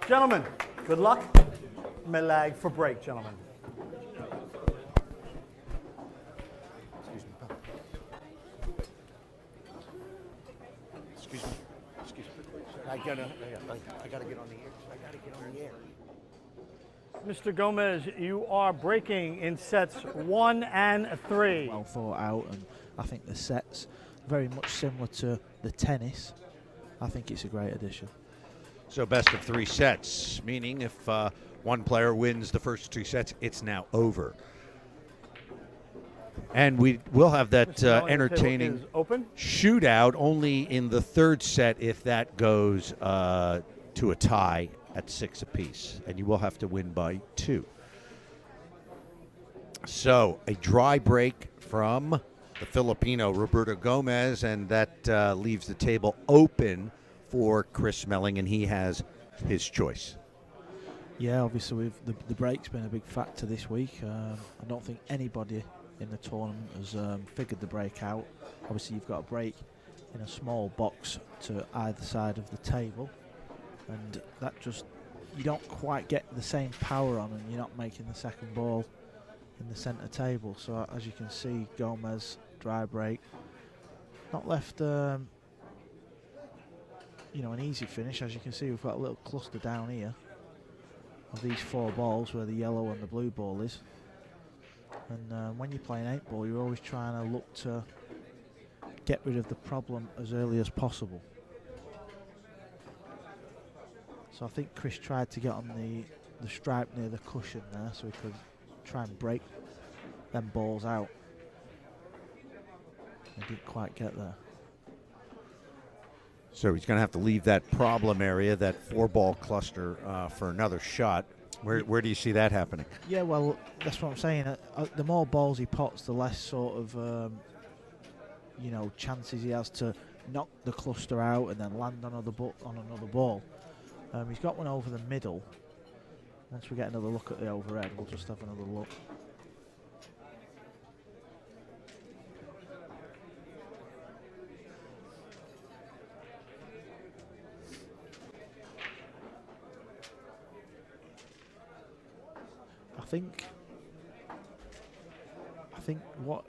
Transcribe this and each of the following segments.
Gentlemen, good luck. Melag for break, gentlemen. Excuse me. Excuse me. I gotta get on the air. I gotta get on the air. Mr. Gomez, you are breaking in sets 1 and 3. Well thought out, and I think the sets very much similar to the tennis. I think it's a great addition. So best of 3 sets, meaning if one player wins the first 2 sets, it's now over. And we will have that entertaining shootout only in the 3rd set if that goes to a tie at 6 apiece. And you will have to win by 2. So a dry break from the Filipino Roberto Gomes, and that leaves the table open for Chris Melling, and he has his choice. Yeah, obviously the break's been a big factor this week. I don't think anybody in the tournament has figured the break out. Obviously you've got a break in a small box to either side of the table, and that just, you don't quite get the same power on, and you're not making the second ball in the centre table. So as you can see, Gomez, dry break, not left an easy finish. As you can see, we've got a little cluster down here of these 4 balls where the yellow and the blue ball is. And when you're playing 8 ball, you're always trying to look to get rid of the problem as early as possible. So I think Chris tried to get on the stripe near the cushion there so he could try and break them balls out. He didn't quite get there. So he's going to have to leave that problem area, that 4-ball cluster, for another shot. Where do you see that happening? Yeah, well, that's what I'm saying. The more balls he pots, the less sort of, chances he has to knock the cluster out and then land on another ball. He's got one over the middle. Once we get another look at the overhead, we'll just have another look. I think what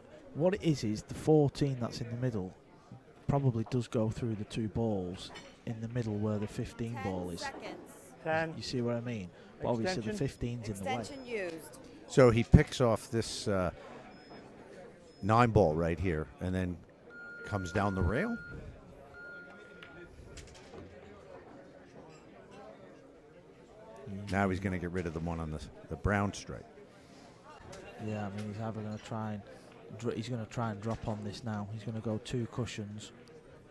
it is the 14 that's in the middle probably does go through the 2 balls in the middle where the 15 ball is. 10. You see what I mean? But obviously the 15's in the way. Used. So he picks off this 9 ball right here and then comes down the rail. Now he's going to get rid of the one on the brown stripe. Yeah, I mean, he's either going to try and drop on this now. He's going to go 2 cushions.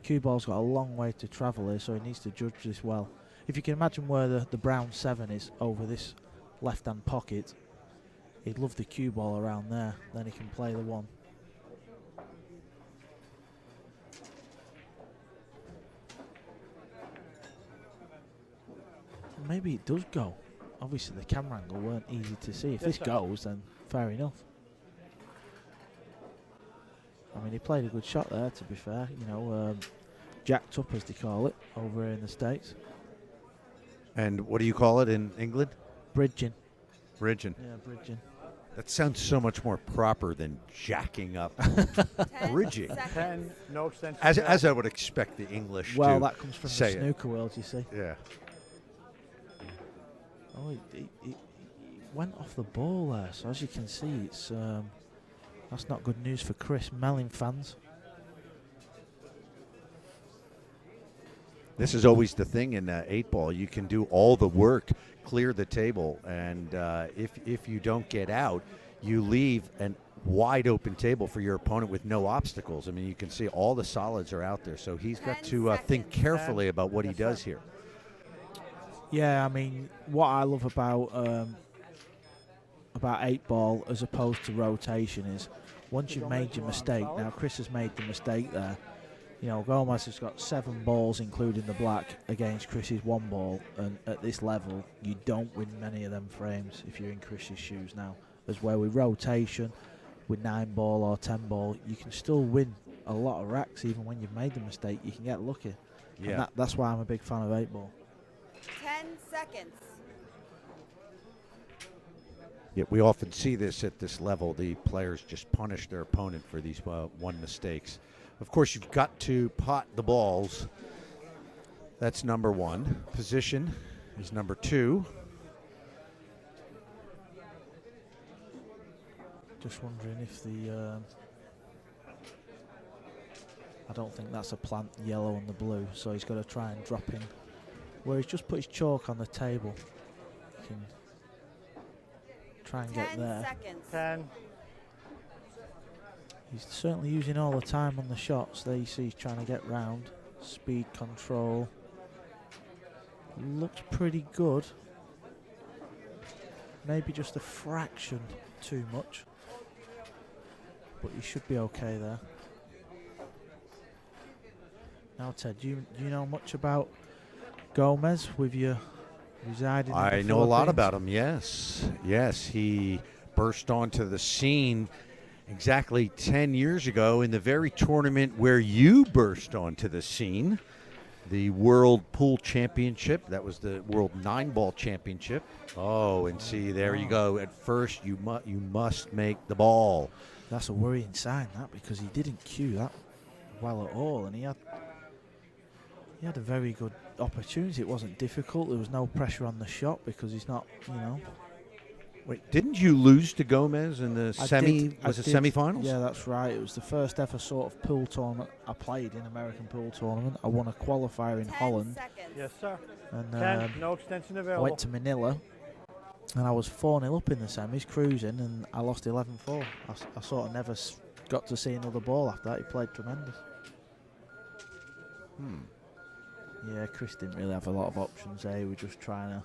Cue ball's got a long way to travel here, so he needs to judge this well. If you can imagine where the brown 7 is over this left-hand pocket, he'd love the cue ball around there. Then he can play the 1. Maybe it does go. Obviously the camera angle weren't easy to see. If this goes, then fair enough. I mean, he played a good shot there, to be fair. Jacked up, as they call it, over here in the States. And what do you call it in England? Bridging. Bridging. Yeah, bridging. That sounds so much more proper than jacking up. Bridging. 10, no extension. As I would expect the English to say it. Well, that comes from the snooker world, you see. Yeah. Oh, it went off the ball there. So as you can see, it's that's not good news for Chris Melling fans. This is always the thing in 8-ball. You can do all the work, clear the table, and if you don't get out, you leave a wide open table for your opponent with no obstacles. I mean, you can see all the solids are out there, so he's got to think carefully about what he does here. Yeah, I mean, what I love about 8-ball as opposed to rotation is once you've made your mistake. Now Chris has made the mistake there. Gomez has got 7 balls, including the black, against Chris's 1 ball, and at this level, you don't win many of them frames if you're in Chris's shoes now. As where with rotation, with 9 ball or 10 ball, you can still win a lot of racks even when you've made the mistake. You can get lucky. Yeah. And that's why I'm a big fan of 8-ball. 10 seconds. Yeah, we often see this at this level. The players just punish their opponent for these one mistakes. Of course, you've got to pot the balls. That's number one. Position is number two. Just wondering if the... I don't think that's a plant, yellow and the blue, so he's got to try and drop in. Where he's just put his chalk on the table. He can try and get 10 there. seconds. 10. He's certainly using all the time on the shots. There you see he's trying to get round. Speed control. Looks pretty good. Maybe just a fraction too much. But you should be okay there. Now, Ted, do you know much about Gomes with your residing in the I know a lot Philippines? about him, yes. Yes, he burst onto the scene exactly 10 years ago in the very tournament where you burst onto the scene, the World Pool Championship. That was the World 9-Ball Championship. Oh, and see, there you go. At first, you must make the ball. That's a worrying sign, that, because he didn't cue that well at all, and he had a very good opportunity. It wasn't difficult. There was no pressure on the shot because he's not, you know. Wait, didn't you lose to Gomez in the I semifinals? Yeah, that's right. It was the first ever sort of pool tournament I played in, American pool tournament. I won a qualifier in 10 Holland. seconds. Yes, sir. And 10. No extension I available. went to Manila, and I was 4-0 up in the semis, cruising, and I lost 11-4. I sort of never got to see another ball after that. He played tremendous. Yeah, Chris didn't really have a lot of options there. He was just trying to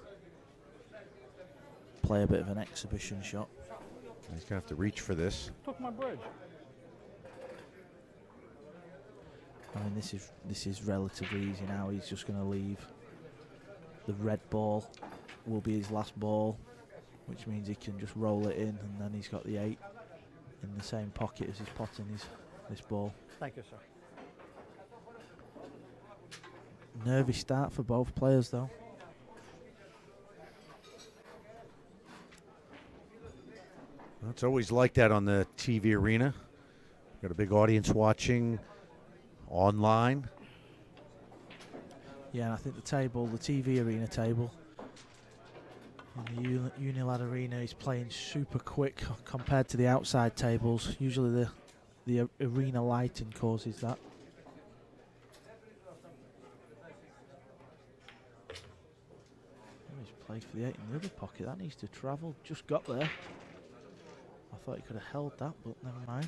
play a bit of an exhibition shot. He's going to have to reach for this. Took my bridge. I mean, this is relatively easy now. He's just going to leave. The red ball will be his last ball, which means he can just roll it in, and then he's got the 8 in the same pocket as he's potting this ball. Thank you, sir. Nervy start for both players, though. Well, it's always like that on the TV arena. Got a big audience watching online. Yeah, and I think the TV arena table, in the Unilad arena is playing super quick compared to the outside tables. Usually the arena lighting causes that. He's played for the 8 in the other pocket. That needs to travel. Just got there. I thought he could have held that, but never mind.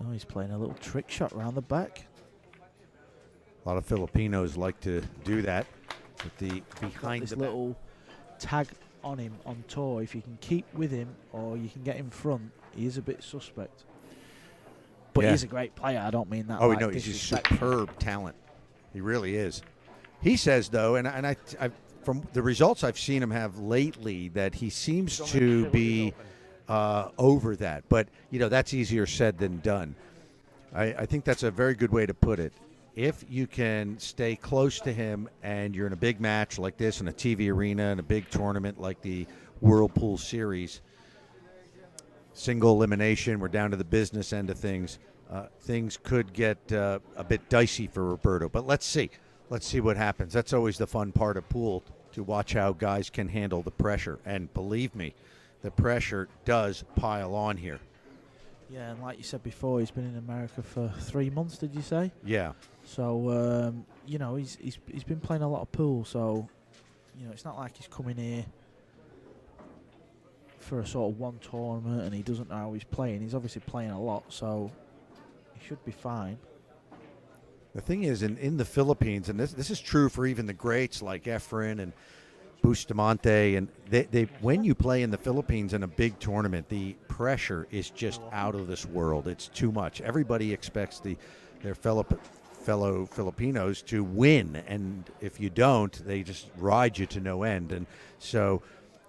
Oh, he's playing a little trick shot round the back. A lot of Filipinos like to do that with the behind This the little tag on him on tour. If you can keep with him or you can get in front, he is a bit suspect. But Yeah. he's a great player. I don't mean that. Oh, like no, he's a disrespect. superb talent. He really is. He says, though, and I from the results I've seen him have lately, that he seems to be over that. But, you know, that's easier said than done. I think that's a very good way to put it. If you can stay close to him and you're in a big match like this in a TV arena in a big tournament like the Whirlpool Series, single elimination, we're down to the business end of things. Things could get a bit dicey for Roberto, but let's see. Let's see what happens. That's always the fun part of pool, to watch how guys can handle the pressure. And believe me, the pressure does pile on here. Yeah, and like you said before, he's been in America for 3 months, did you say? Yeah. So, you know, he's been playing a lot of pool, so, you know, it's not like he's coming here for a sort of one tournament and he doesn't know how he's playing. He's obviously playing a lot, so he should be fine. The thing is, in the Philippines, and this is true for even the greats like Efren and Bustamante, and they when you play in the Philippines in a big tournament, the pressure is just out of this world. It's too much. Everybody expects their fellow Filipinos to win, and if you don't, they just ride you to no end. And so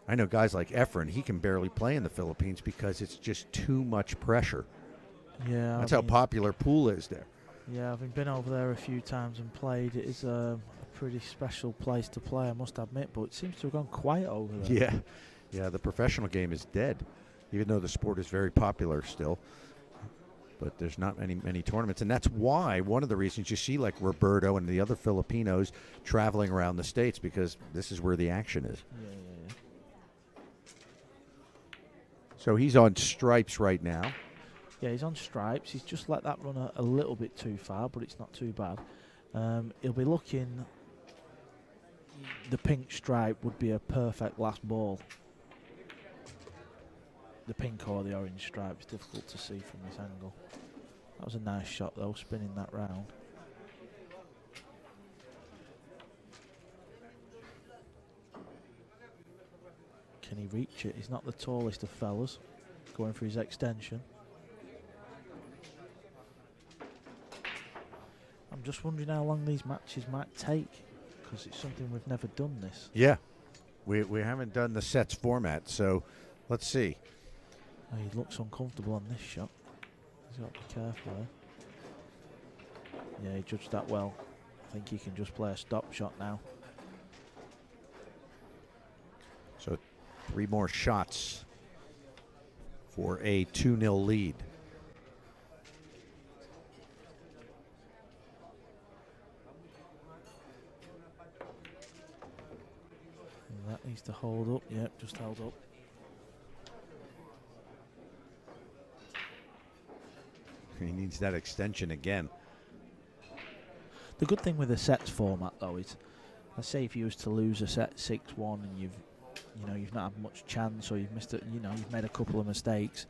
I know guys like Efren, he can barely play in the Philippines because it's just too much pressure. Yeah, That's how popular pool is there. Yeah, I've been over there a few times and played. It is a pretty special place to play, I must admit, but it seems to have gone quiet over there. Yeah, yeah. The professional game is dead, even though the sport is very popular still. But there's not many tournaments, and that's why one of the reasons you see like Roberto and the other Filipinos traveling around the states, because this is where the action is. Yeah. So he's on stripes right now. Yeah, he's on stripes. He's just let that run a little bit too far, but it's not too bad. He'll be looking. The pink stripe would be a perfect last ball. The pink or the orange stripe is difficult to see from this angle. That was a nice shot though, spinning that round. Can he reach it? He's not the tallest of fellas. Going for his extension. I'm just wondering how long these matches might take, because it's something we've never done this. Yeah, we haven't done the sets format, so let's see. Oh, he looks uncomfortable on this shot. He's got to be careful there. Yeah, he judged that well. I think he can just play a stop shot now. So 3 more shots for a 2-0 lead. And that needs to hold up. Yep, just held up. He needs that extension again. The good thing with the sets format though is, let's say if you was to lose a set 6-1 and you've not had much chance, or you've missed it, you've made a couple of mistakes,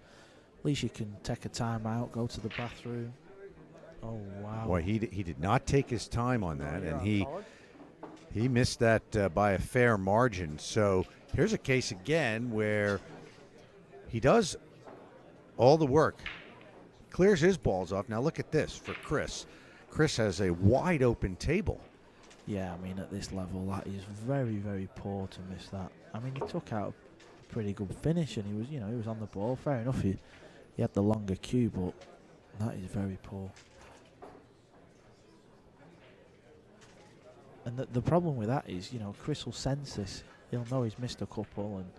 at least you can take a time out, go to the bathroom. Oh wow! Boy, he did not take his time on that, and he missed that by a fair margin. So here's a case again where he does all the work, clears his balls off. Now look at this for Chris. Chris has a wide open table. Yeah, I mean at this level that is very, very poor to miss that. I mean he took out a pretty good finish and he was on the ball. Fair enough, he had the longer cue, but that is very poor. And the problem with that is, Chris will sense this. He'll know he's missed a couple, and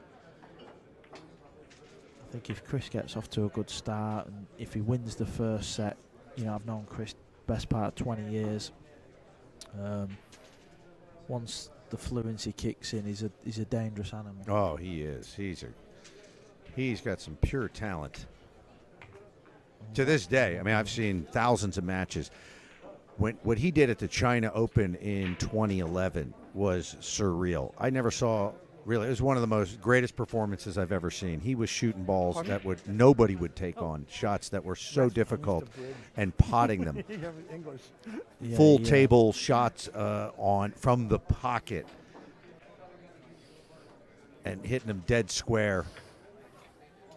I think if Chris gets off to a good start and if he wins the first set, I've known Chris best part of 20 years. Once the fluency kicks in, he's a dangerous animal. Oh, he is. He's got some pure talent. To this day, I mean, I've seen thousands of matches. What he did at the China Open in 2011 was surreal. I never saw, really, it was one of the greatest performances I've ever seen. He was shooting balls that nobody would take on, shots that were so difficult, and potting them. Full table shots from the pocket and hitting them dead square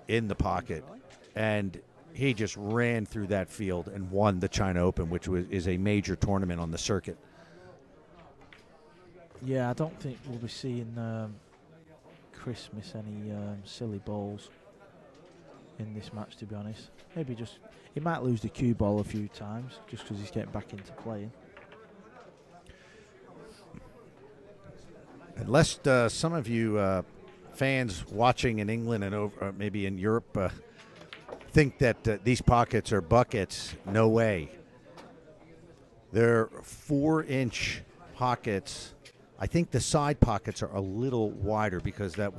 in the pocket. And he just ran through that field and won the China Open, which is a major tournament on the circuit. Yeah, I don't think we'll be seeing Chris miss any silly balls in this match, to be honest. Maybe he might lose the cue ball a few times just because he's getting back into playing. Unless some of you fans watching in England and over, maybe in Europe think that these pockets are buckets, no way. They're 4-inch pockets. I think the side pockets are a little wider because the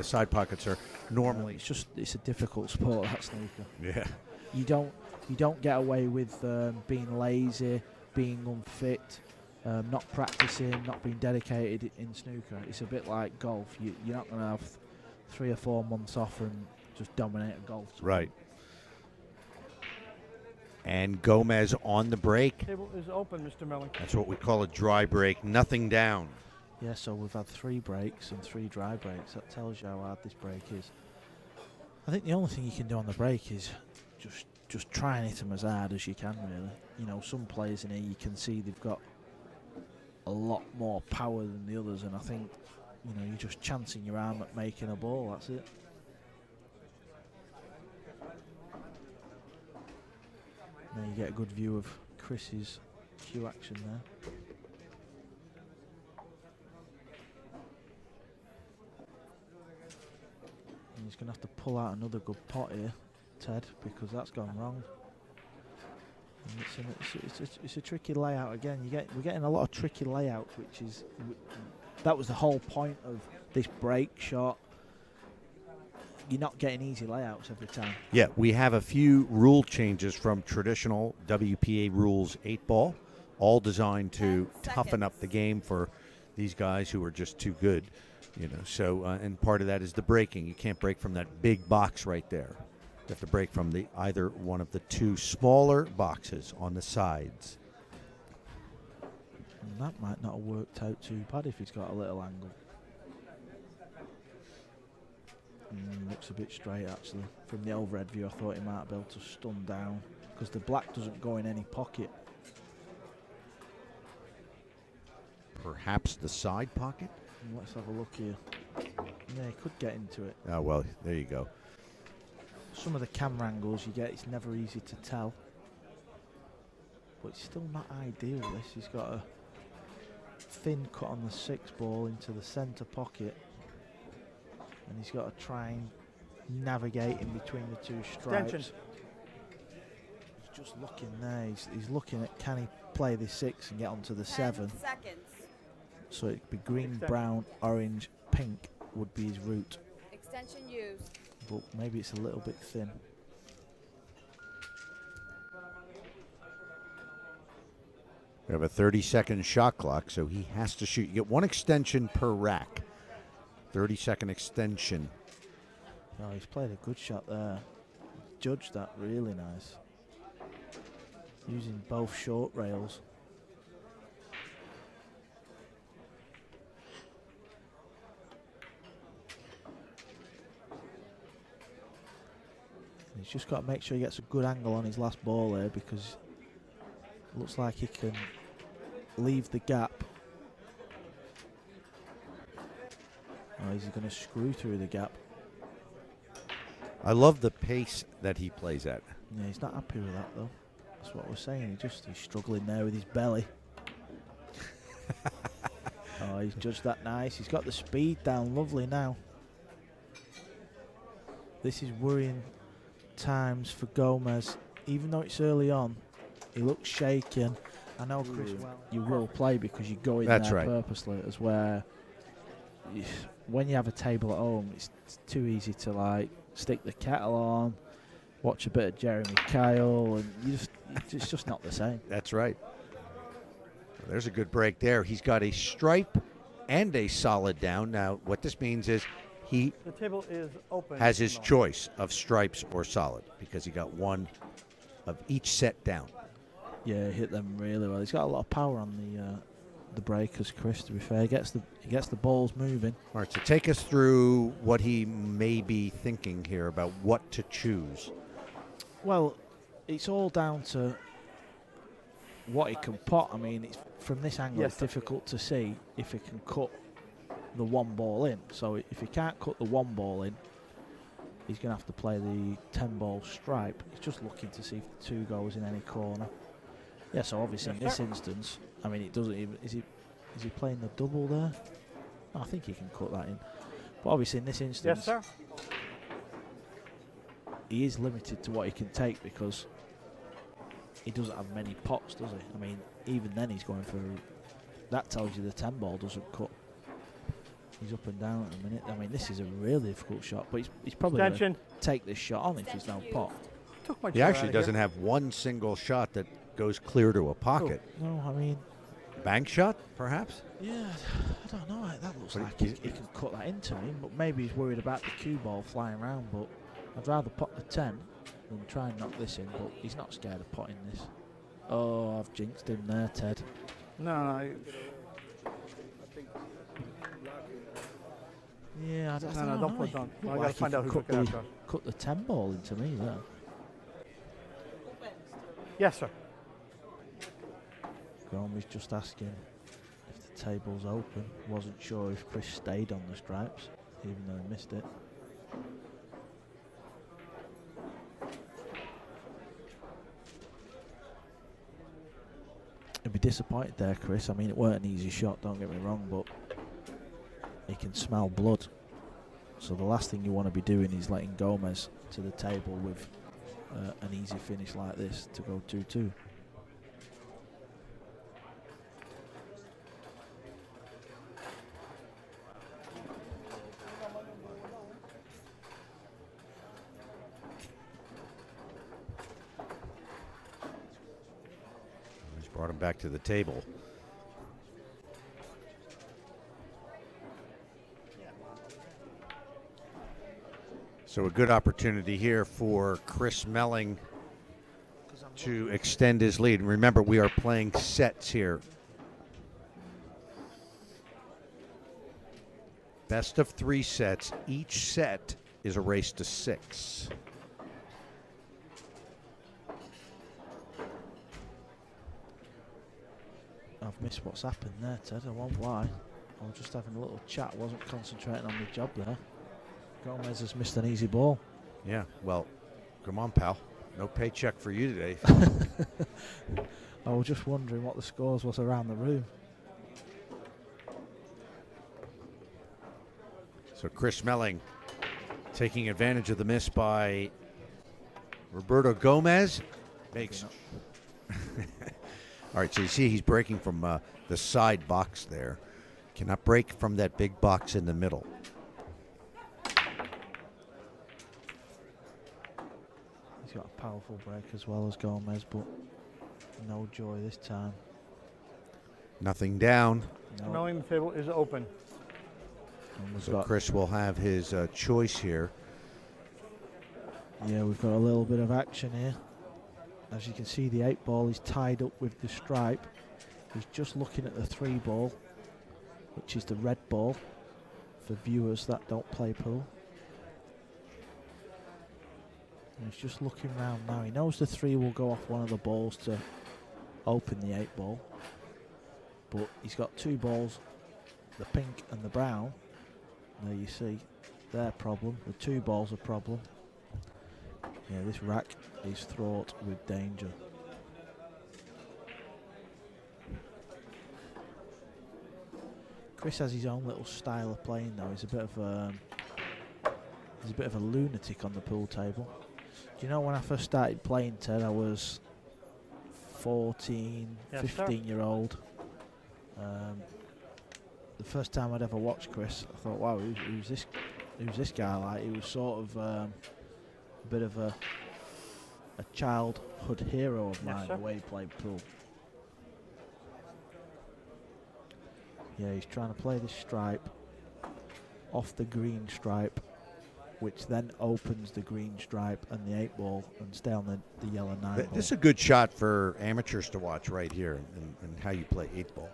side pockets are normally. It's a difficult sport, that snooker. Yeah. You don't get away with being lazy, being unfit, not practicing, not being dedicated in snooker. It's a bit like golf. You're not going to have 3 or 4 months off and just dominate a golf tour. Right. And Gomez on the break. Table is open, Mr. Melling. That's what we call a dry break. Nothing down. Yeah, so we've had 3 breaks and 3 dry breaks. That tells you how hard this break is. I think the only thing you can do on the break is just try and hit them as hard as you can, really. Some players in here you can see they've got a lot more power than the others, and I think, you're just chancing your arm at making a ball, that's it. Now you get a good view of Chris's cue action there. And he's going to have to pull out another good pot here, Ted, because that's gone wrong. And it's a tricky layout again. We're getting a lot of tricky layouts, which is that was the whole point of this break shot. You're not getting easy layouts every time. Yeah, we have a few rule changes from traditional WPA rules 8-ball, all designed to toughen up the game for these guys who are just too good. You know, so and part of that is the breaking. You can't break from that big box right there. You have to break from either one of the two smaller boxes on the sides. And that might not have worked out too bad if he's got a little angle. Looks a bit straight actually. From the overhead view, I thought he might be able to stun down because the black doesn't go in any pocket. Perhaps the side pocket? Let's have a look here. Yeah, he could get into it. Oh, well, there you go. Some of the camera angles you get, it's never easy to tell. But it's still not ideal, this. He's got a thin cut on the 6-ball into the centre pocket. And he's got to try and navigate in between the two stripes. Extension. He's just looking there. He's looking at, can he play the 6 and get onto the 7? 10 seconds. So it'd be green, Extension. brown, orange, pink would be his route. Extension used. But maybe it's a little bit thin. We have a 30-second shot clock, so he has to shoot. You get one extension per rack. 30-second extension. Oh, he's played a good shot there. Judged that really nice. Using both short rails. He's just got to make sure he gets a good angle on his last ball there because it looks like he can leave the gap. Oh, is he going to screw through the gap? I love the pace that he plays at. Yeah, he's not happy with that though. That's what we're saying. He's struggling there with his belly. Oh, he's judged that nice. He's got the speed down lovely now. This is worrying times for Gomez. Even though it's early on, he looks shaken. I know, Chris, you will play because you go in That's there right. purposely, as where when you have a table at home, it's too easy to like stick the kettle on, watch a bit of Jeremy Kyle, and it's just not the same. That's right. Well, there's a good break there. He's got a stripe and a solid down. Now, what this means is he The table is open. has his choice of stripes or solid because he got one of each set down. Yeah, he hit them really well. He's got a lot of power on the breakers, Chris, to be fair. He gets the balls moving. All right, so take us through what he may be thinking here about what to choose. Well, it's all down to what he can pot. I mean, it's from this angle, Yes, it's difficult to see if he can cut the one ball in. So if he can't cut the one ball in, he's going to have to play the 10-ball stripe. He's just looking to see if the 2 goes in any corner. Yeah, so obviously in this instance, I mean, it doesn't even... Is he playing the double there? Oh, I think he can cut that in. But obviously in this instance... Yes, sir. He is limited to what he can take because he doesn't have many pots, does he? I mean, even then he's going for... That tells you the 10-ball doesn't cut. He's up and down at the minute. I mean, this is a really difficult shot, but he's probably going to take this shot on if there's no pot. Took my He chair actually out of doesn't here. have one single shot that goes clear to a pocket. No, I mean... Bank shot, perhaps? Yeah, I don't know. That looks But like he- he can cut that into me, but maybe he's worried about the cue ball flying around, but I'd rather pot the 10 than try and knock this in, but he's not scared of potting this. Oh, I've jinxed him there, Ted. No. Yeah, No, don't put it on. I Looked gotta like he find out could who took it cut after. cut the 10 ball into me there. Yes, sir. Gomes just asking if the table's open. Wasn't sure if Chris stayed on the stripes, even though he missed it. disappointed there, Chris. I mean, it weren't an easy shot, don't get me wrong, but he can smell blood. So the last thing you want to be doing is letting Gomez to the table with an easy finish like this to go 2-2. He's brought him back to the table. So a good opportunity here for Chris Melling to extend his lead. And remember, we are playing sets here. Best of 3 sets. Each set is a race to 6. I've missed what's happened there, Ted. I won't lie. I was just having a little chat. Wasn't concentrating on my job there. Gomez has missed an easy ball. Yeah, well, come on, pal. No paycheck for you today. I was just wondering what the scores was around the room. So Chris Melling taking advantage of the miss by Roberto Gomez. Makes. All right, so you see he's breaking from the side box there. Cannot break from that big box in the middle. He's got a powerful break as well as Gomez, but no joy this time. Nothing down. No. Melling, the table is open. So Chris will have his choice here. Yeah, we've got a little bit of action here. As you can see, the 8 ball is tied up with the stripe. He's just looking at the 3 ball, which is the red ball for viewers that don't play pool. And he's just looking round now. He knows the 3 will go off one of the balls to open the 8 ball. But he's got 2 balls, the pink and the brown. There you see their problem. The 2 balls are problem. Yeah, this rack is fraught with danger. Chris has his own little style of playing though. He's a bit of a lunatic on the pool table. Do you know when I first started playing, Ted, I was 14, Yes, 15-year-old. The first time I'd ever watched Chris, I thought, wow, who's this guy like? He was sort of a bit of a childhood hero of mine, the way he played pool. Yeah, he's trying to play this stripe off the green stripe, which then opens the green stripe and the 8 ball and stay on the yellow 9 ball. This is a good shot for amateurs to watch right here and how you play 8 ball.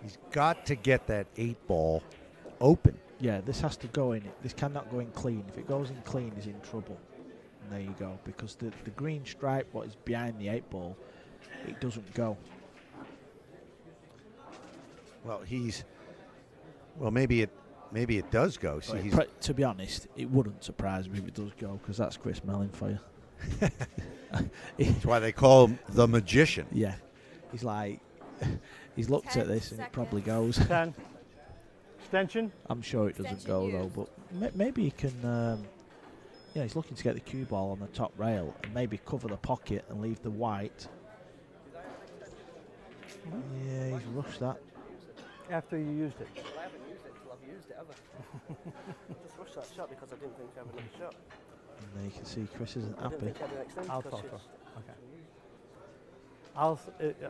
He's got to get that 8 ball open. Yeah, this has to go in. This cannot go in clean. If it goes in clean, he's in trouble. And there you go. Because the green stripe, what is behind the 8 ball, it doesn't go. Well, maybe it does go. See, he's To be honest, it wouldn't surprise me if it does go, because that's Chris Melling for you. that's why they call him the magician. Yeah, he's like, he's looked at this and it probably goes. 10. Extension. I'm sure it doesn't go though, but maybe he can. Yeah, he's looking to get the cue ball on the top rail and maybe cover the pocket and leave the white. Yeah, he's rushed that. After you used it. I haven't used it until I've used it ever. Just rushed that shot because I didn't think I had another shot. And there you can see Chris isn't I didn't happy. think I had an extension. I'll because talk to she's- him. Okay.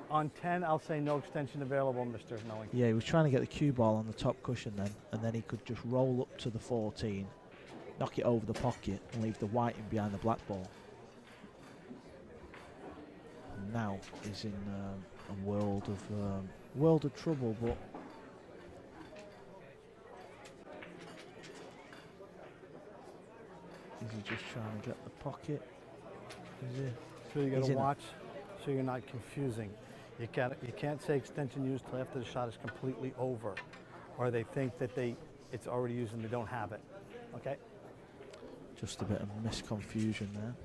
On 10, I'll say no extension available, Mr. Melling. Yeah, he was trying to get the cue ball on the top cushion then, and then he could just roll up to the 14, knock it over the pocket, and leave the white in behind the black ball. And now he's in a world of trouble, but is he just trying to get the pocket? Is he? So you got He's to in it. watch so you're not confusing. You can't say extension used till after the shot is completely over, or they think that it's already used and they don't have it. Okay. Just a bit of misconfusion there.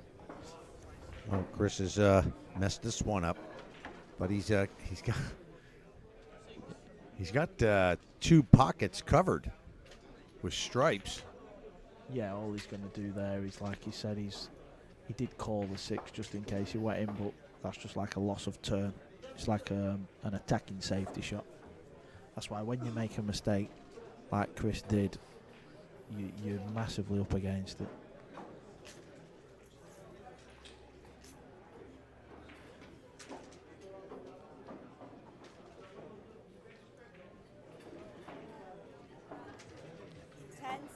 Well, Chris has messed this one up, but he's got 2 pockets covered with stripes. Yeah, all he's going to do there is, like he said, he did call the 6 just in case he went in, but that's just like a loss of turn. It's like an attacking safety shot. That's why when you make a mistake, like Chris did, you're massively up against it.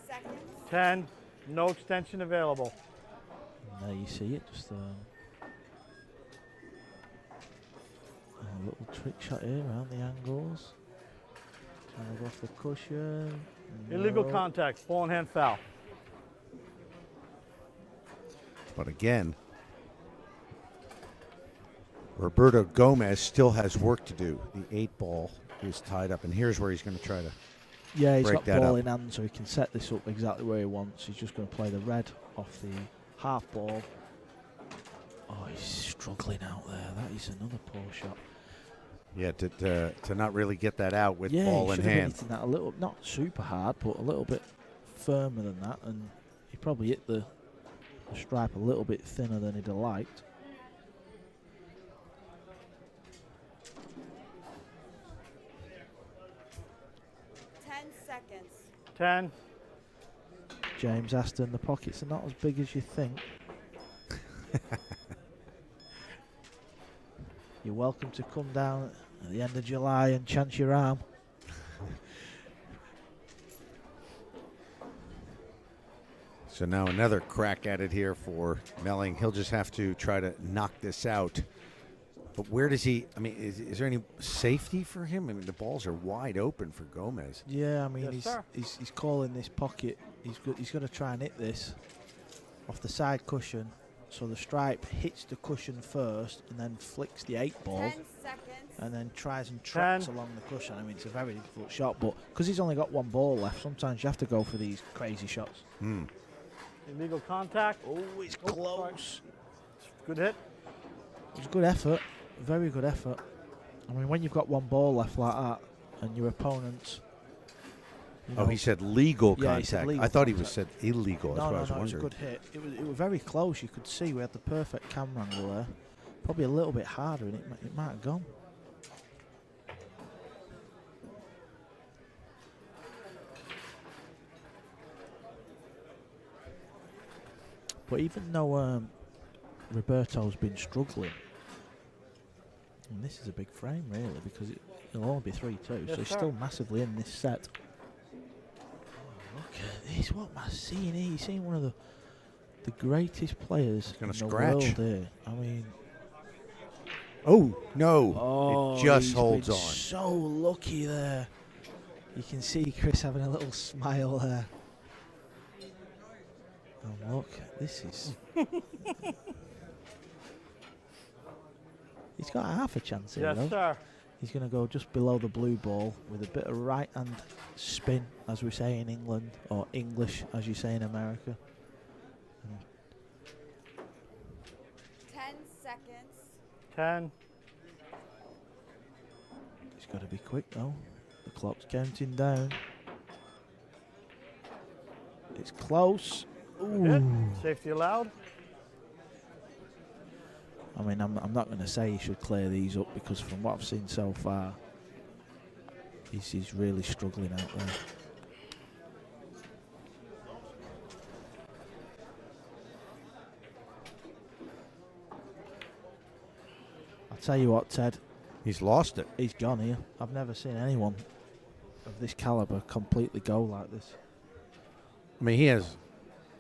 Seconds. 10. No extension available. And there you see it, just a little trick shot here around the angles. Trying to go off the cushion. Illegal No. contact. Ball and hand foul. But again, Roberto Gomez still has work to do. The 8 ball is tied up, and here's where he's going to try to. Yeah, he's break got that ball up. in hand, so he can set this up exactly where he wants. He's just going to play the red off the half ball. Oh, he's struggling out there. That is another poor shot. Yeah, to not really get that out with Yeah, ball he in should have been hand. hitting that a little, not super hard, but a little bit firmer than that, and he probably hit the stripe a little bit thinner than he'd have liked. Seconds. 10. James Aston, the pockets are not as big as you think. You're welcome to come down at the end of July and chance your arm. So now another crack at it here for Melling. He'll just have to try to knock this out. But where does he? I mean, is there any safety for him? I mean, the balls are wide open for Gomez. Yeah, I mean, Yes, sir. he's calling this pocket. He's going to try and hit this off the side cushion, so the stripe hits the cushion first, and then flicks the 8 ball, 10 seconds. and then tries and tracks 10. along the cushion. I mean, it's a very difficult shot, but because he's only got 1 ball left, sometimes you have to go for these crazy shots. Illegal contact. Oh, it's Oh, sorry. close. Good hit. It was a good effort, very good effort. I mean, when you've got 1 ball left like that, and your opponent. Oh, he said legal Yeah, he contact. said legal I thought he was contact. said illegal. That's No, what I no, was no, it was a wondering. good hit. It was very close. You could see we had the perfect camera angle there. Probably a little bit harder, and it might have gone. But even though Roberto's been struggling, and this is a big frame really, because it'll only be 3-2, Yes, so he's sir. still massively in this set. Look at this, what am I seeing here? You're seeing one of the greatest players in gonna the scratch. world here. I mean, Oh no! oh, it just he's holds been on. so lucky there. You can see Chris having a little smile there. Oh, look, this is... He's got half a chance here, Yes, though. sir. He's going to go just below the blue ball with a bit of right-hand spin, as we say in England, or English, as you say in America. 10 seconds. 10. He's got to be quick, though. The clock's counting down. It's close. Hit. Ooh. Safety allowed. I mean, I'm not going to say he should clear these up, because from what I've seen so far, he's really struggling out there. I'll tell you what, Ted, He's lost it. he's gone here. I've never seen anyone of this caliber completely go like this. I mean, he has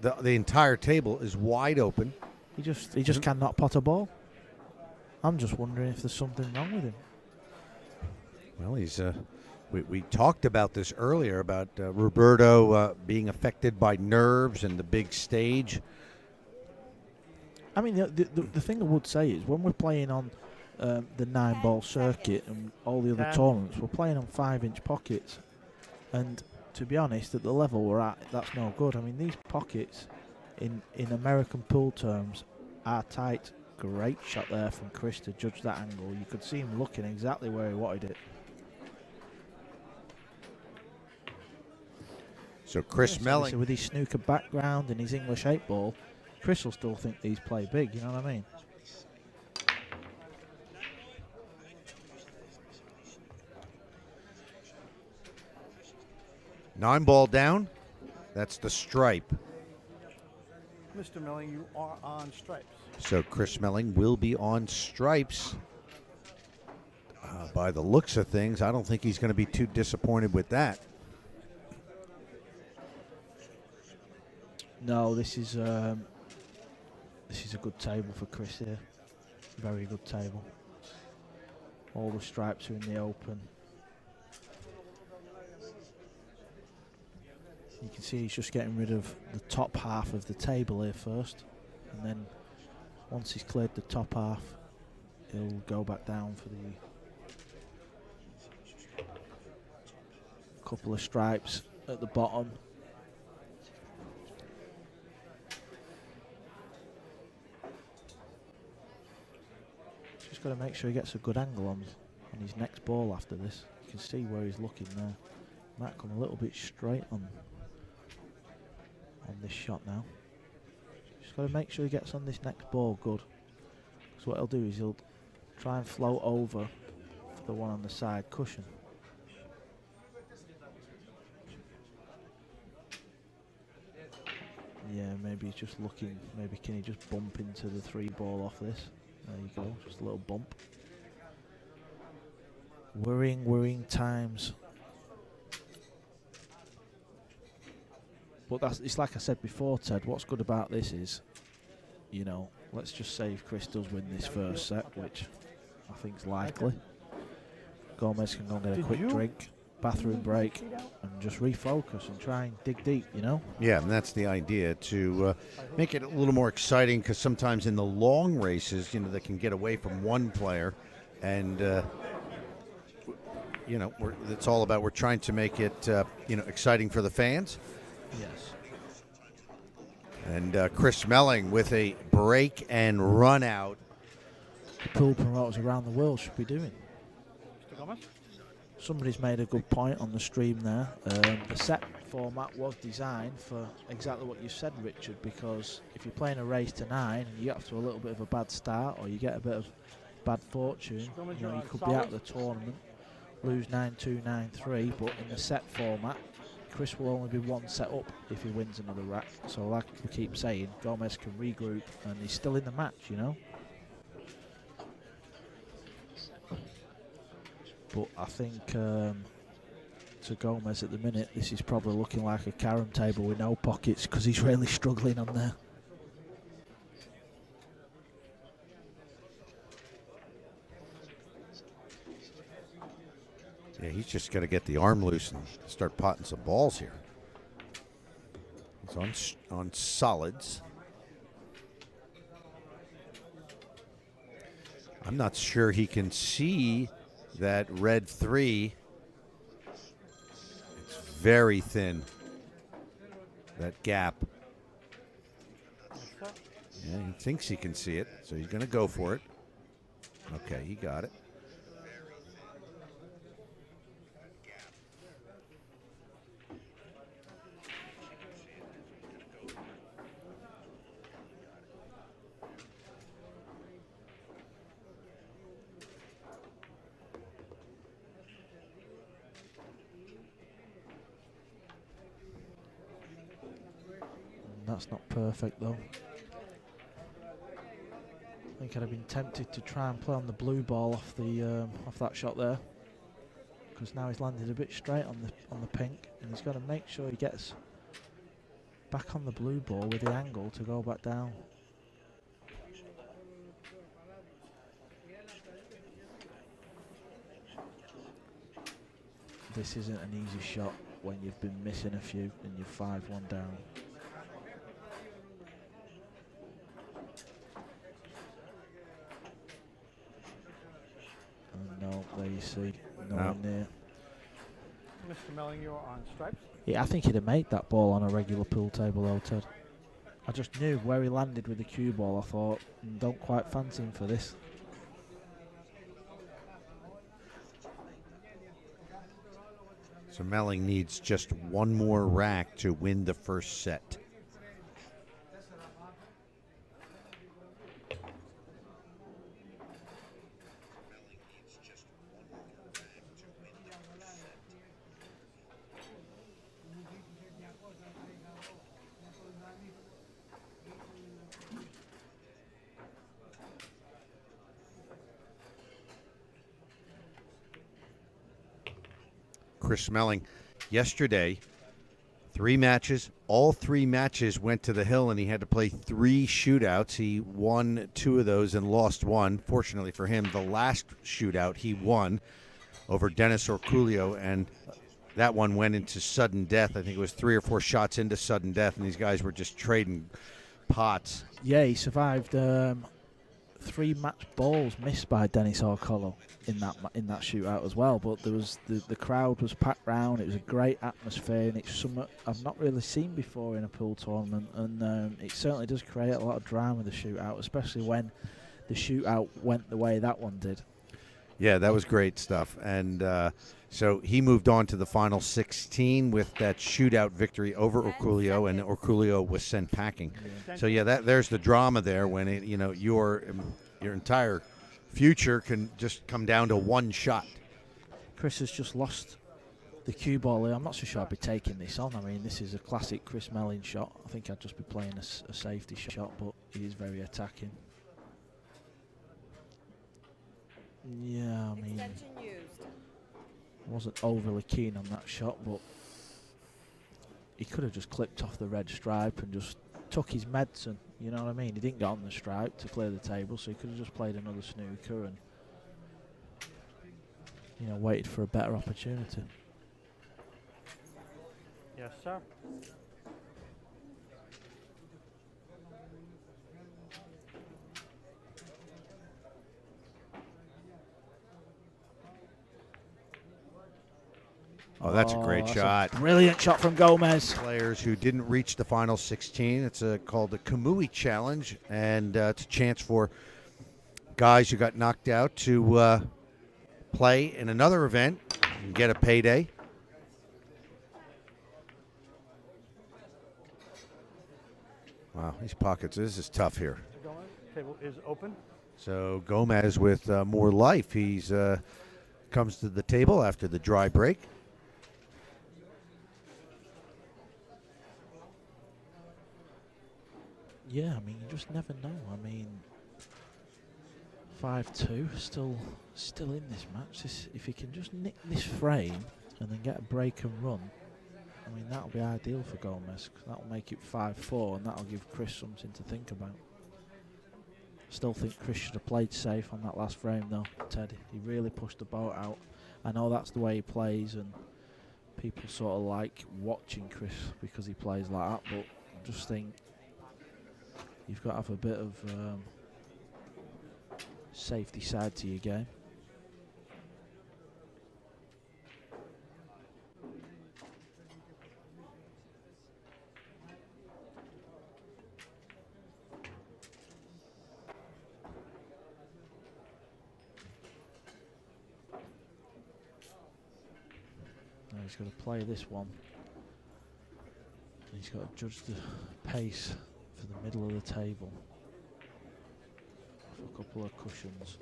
the entire table is wide open. He just cannot pot a ball. I'm just wondering if there's something wrong with him. Well, he's. We talked about this earlier about Roberto being affected by nerves and the big stage. I mean, the thing I would say is when we're playing on the 9-ball circuit and all the other 10. tournaments, we're playing on 5-inch pockets. And to be honest, at the level we're at, that's no good. I mean, these pockets in American pool terms are tight. Great shot there from Chris to judge that angle. You could see him looking exactly where he wanted it. So Chris So Melling. with his snooker background and his English 8-ball, Chris will still think these play big, you know what I mean? Nine ball down. That's the stripe. Mr. Melling, you are on stripes. So Chris Melling will be on stripes. By the looks of things, I don't think he's going to be too disappointed with that. No, this is a good table for Chris here. Very good table. All the stripes are in the open. You can see he's just getting rid of the top half of the table here first, and then once he's cleared the top half, he'll go back down for the couple of stripes at the bottom. Just got to make sure he gets a good angle on his next ball after this. You can see where he's looking there. Might come a little bit straight on this shot now. Just got to make sure he gets on this next ball good. So what he'll do is he'll try and float over for the one on the side cushion. Yeah, maybe he's just looking, maybe can he just bump into the 3-ball off this? There you go, just a little bump. Worrying times. But it's like I said before, Ted, what's good about this is, you know, let's just say if Chris does win this first set, which I think is likely, Gomez can go and get a quick drink, bathroom break, and just refocus and try and dig deep, you know? Yeah, and that's the idea, to make it a little more exciting, because sometimes in the long races, you know, they can get away from one player, and, you know, it's all about, we're trying to make it, you know, exciting for the fans. Yes. And Chris Melling with a break and run out. The pool promoters around the world should be doing. Mr. Gomez? Somebody's made a good point on the stream there. The set format was designed for exactly what you said, Richard, because if you're playing a race to 9 and you get off to a little bit of a bad start, or you get a bit of bad fortune, you know, you could be out of the tournament, lose 9-2, 9-3, but in the set format, Chris will only be one set up if he wins another rack. So like we keep saying, Gomez can regroup and he's still in the match, you know. But I think to Gomez at the minute, this is probably looking like a carom table with no pockets, because he's really struggling on there. Yeah, he's just got to get the arm loose and start potting some balls here. He's on solids. I'm not sure he can see that red 3. It's very thin, that gap. Yeah, he thinks he can see it, so he's going to go for it. Okay, he got it. That's not perfect though. I think I'd have been tempted to try and play on the blue ball off the off that shot there, because now he's landed a bit straight on the pink, and he's got to make sure he gets back on the blue ball with the angle to go back down. This isn't an easy shot when you've been missing a few and you're 5-1 down. No, there you see, nowhere near. Mr. Melling, you're on stripes. Yeah, I think he'd have made that ball on a regular pool table though, Ted. I just knew where he landed with the cue ball. I thought, don't quite fancy him for this. So Melling needs just one more rack to win the first set. Chris Melling, yesterday, 3 matches. All 3 matches went to the hill, and he had to play 3 shootouts. He won 2 of those and lost 1. Fortunately for him, the last shootout he won over Dennis Orculio, and that one went into sudden death. I think it was 3 or 4 shots into sudden death, and these guys were just trading pots. Yeah, he survived 3 match balls missed by Dennis Orcolo in that shootout as well. But there was the crowd was packed round. It was a great atmosphere, and it's something I've not really seen before in a pool tournament. And it certainly does create a lot of drama, the shootout, especially when the shootout went the way that one did. Yeah, that was great stuff. And so he moved on to the final 16 with that shootout victory over Orculio, and Orculio was sent packing. So yeah, there's the drama there when your entire future can just come down to one shot. Chris has just lost the cue ball. I'm not so sure I'd be taking this on. I mean, this is a classic Chris Melling shot. I think I'd just be playing a safety shot, but he is very attacking. Yeah, I mean, Extension used. wasn't overly keen on that shot, but he could have just clipped off the red stripe and just took his medicine, you know what I mean? He didn't get on the stripe to clear the table, so he could have just played another snooker and, waited for a better opportunity. Yes, sir. Oh, that's a great shot. Brilliant shot from Gomez. Players who didn't reach the final 16. It's called the Kamui Challenge, and it's a chance for guys who got knocked out to play in another event and get a payday. Wow, these pockets, this is tough here. Table is open. So Gomez with more life. He's comes to the table after the dry break. Yeah, I mean, you just never know. I mean, 5-2, still in this match. If he can just nick this frame and then get a break and run, I mean, that'll be ideal for Gomez, 'cause that'll make it 5-4, and that'll give Chris something to think about. Still think Chris should have played safe on that last frame, though, Teddy. He really pushed the boat out. I know that's the way he plays, and people sort of like watching Chris because he plays like that, but I just think you've got to have a bit of safety side to your game. Now he's got to play this one. He's got to judge the pace for the middle of the table. For a couple of cushions.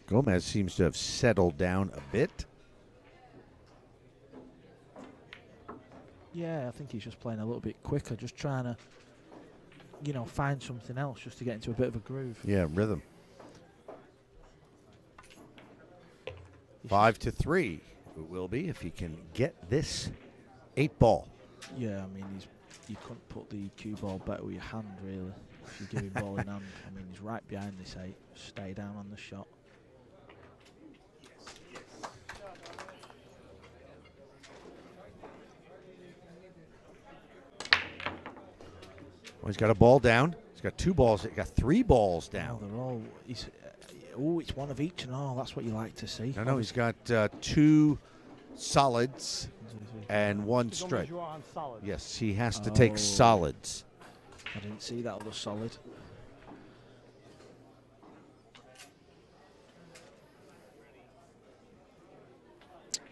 Gomez seems to have settled down a bit. Yeah, I think he's just playing a little bit quicker, just trying to, find something else just to get into a bit of a groove. Yeah, rhythm. 5-3 it will be if he can get this 8 ball. Yeah, I mean, you couldn't put the cue ball better with your hand, really. if you give him ball in hand. I mean, he's right behind this 8. Stay down on the shot. Well, he's got a ball down. He's got 2 balls. He's got 3 balls Oh, down. they're all. It's one of each and all. That's what you like to see. No, he's got 2 solids and 1 Mr. Gomez, strike. you are on solid. Yes, he has to take Oh. solids. I didn't see that other solid.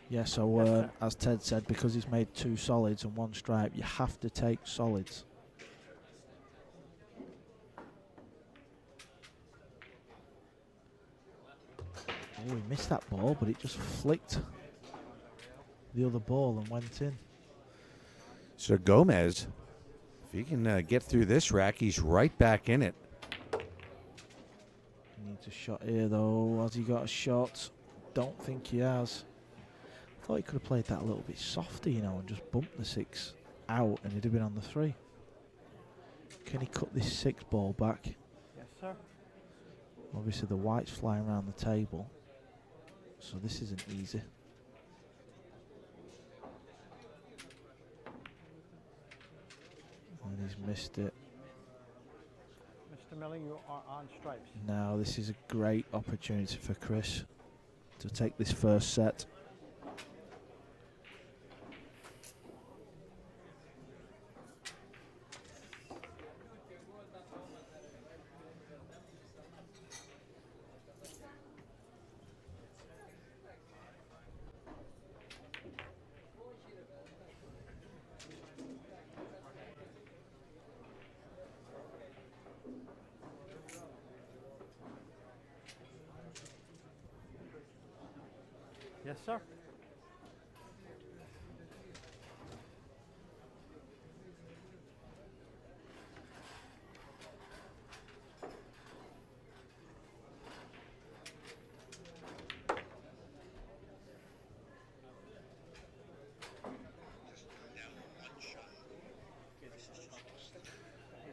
Yeah, so Yes, sir. as Ted said, because he's made 2 solids and 1 stripe, you have to take solids. Oh, he missed that ball, but it just flicked the other ball and went in. So Gomez, if he can get through this rack, he's right back in it. He needs a shot here, though. Has he got a shot? Don't think he has. Thought he could have played that a little bit softer, you know, and just bumped the 6 out, and he'd have been on the 3. Can he cut this 6 ball back? Yes, sir. Obviously, the white's flying around the table, so this isn't easy. And he's missed it. Mr. Melling, you are on stripes. Now, this is a great opportunity for Chris to take this first set. Yes, sir.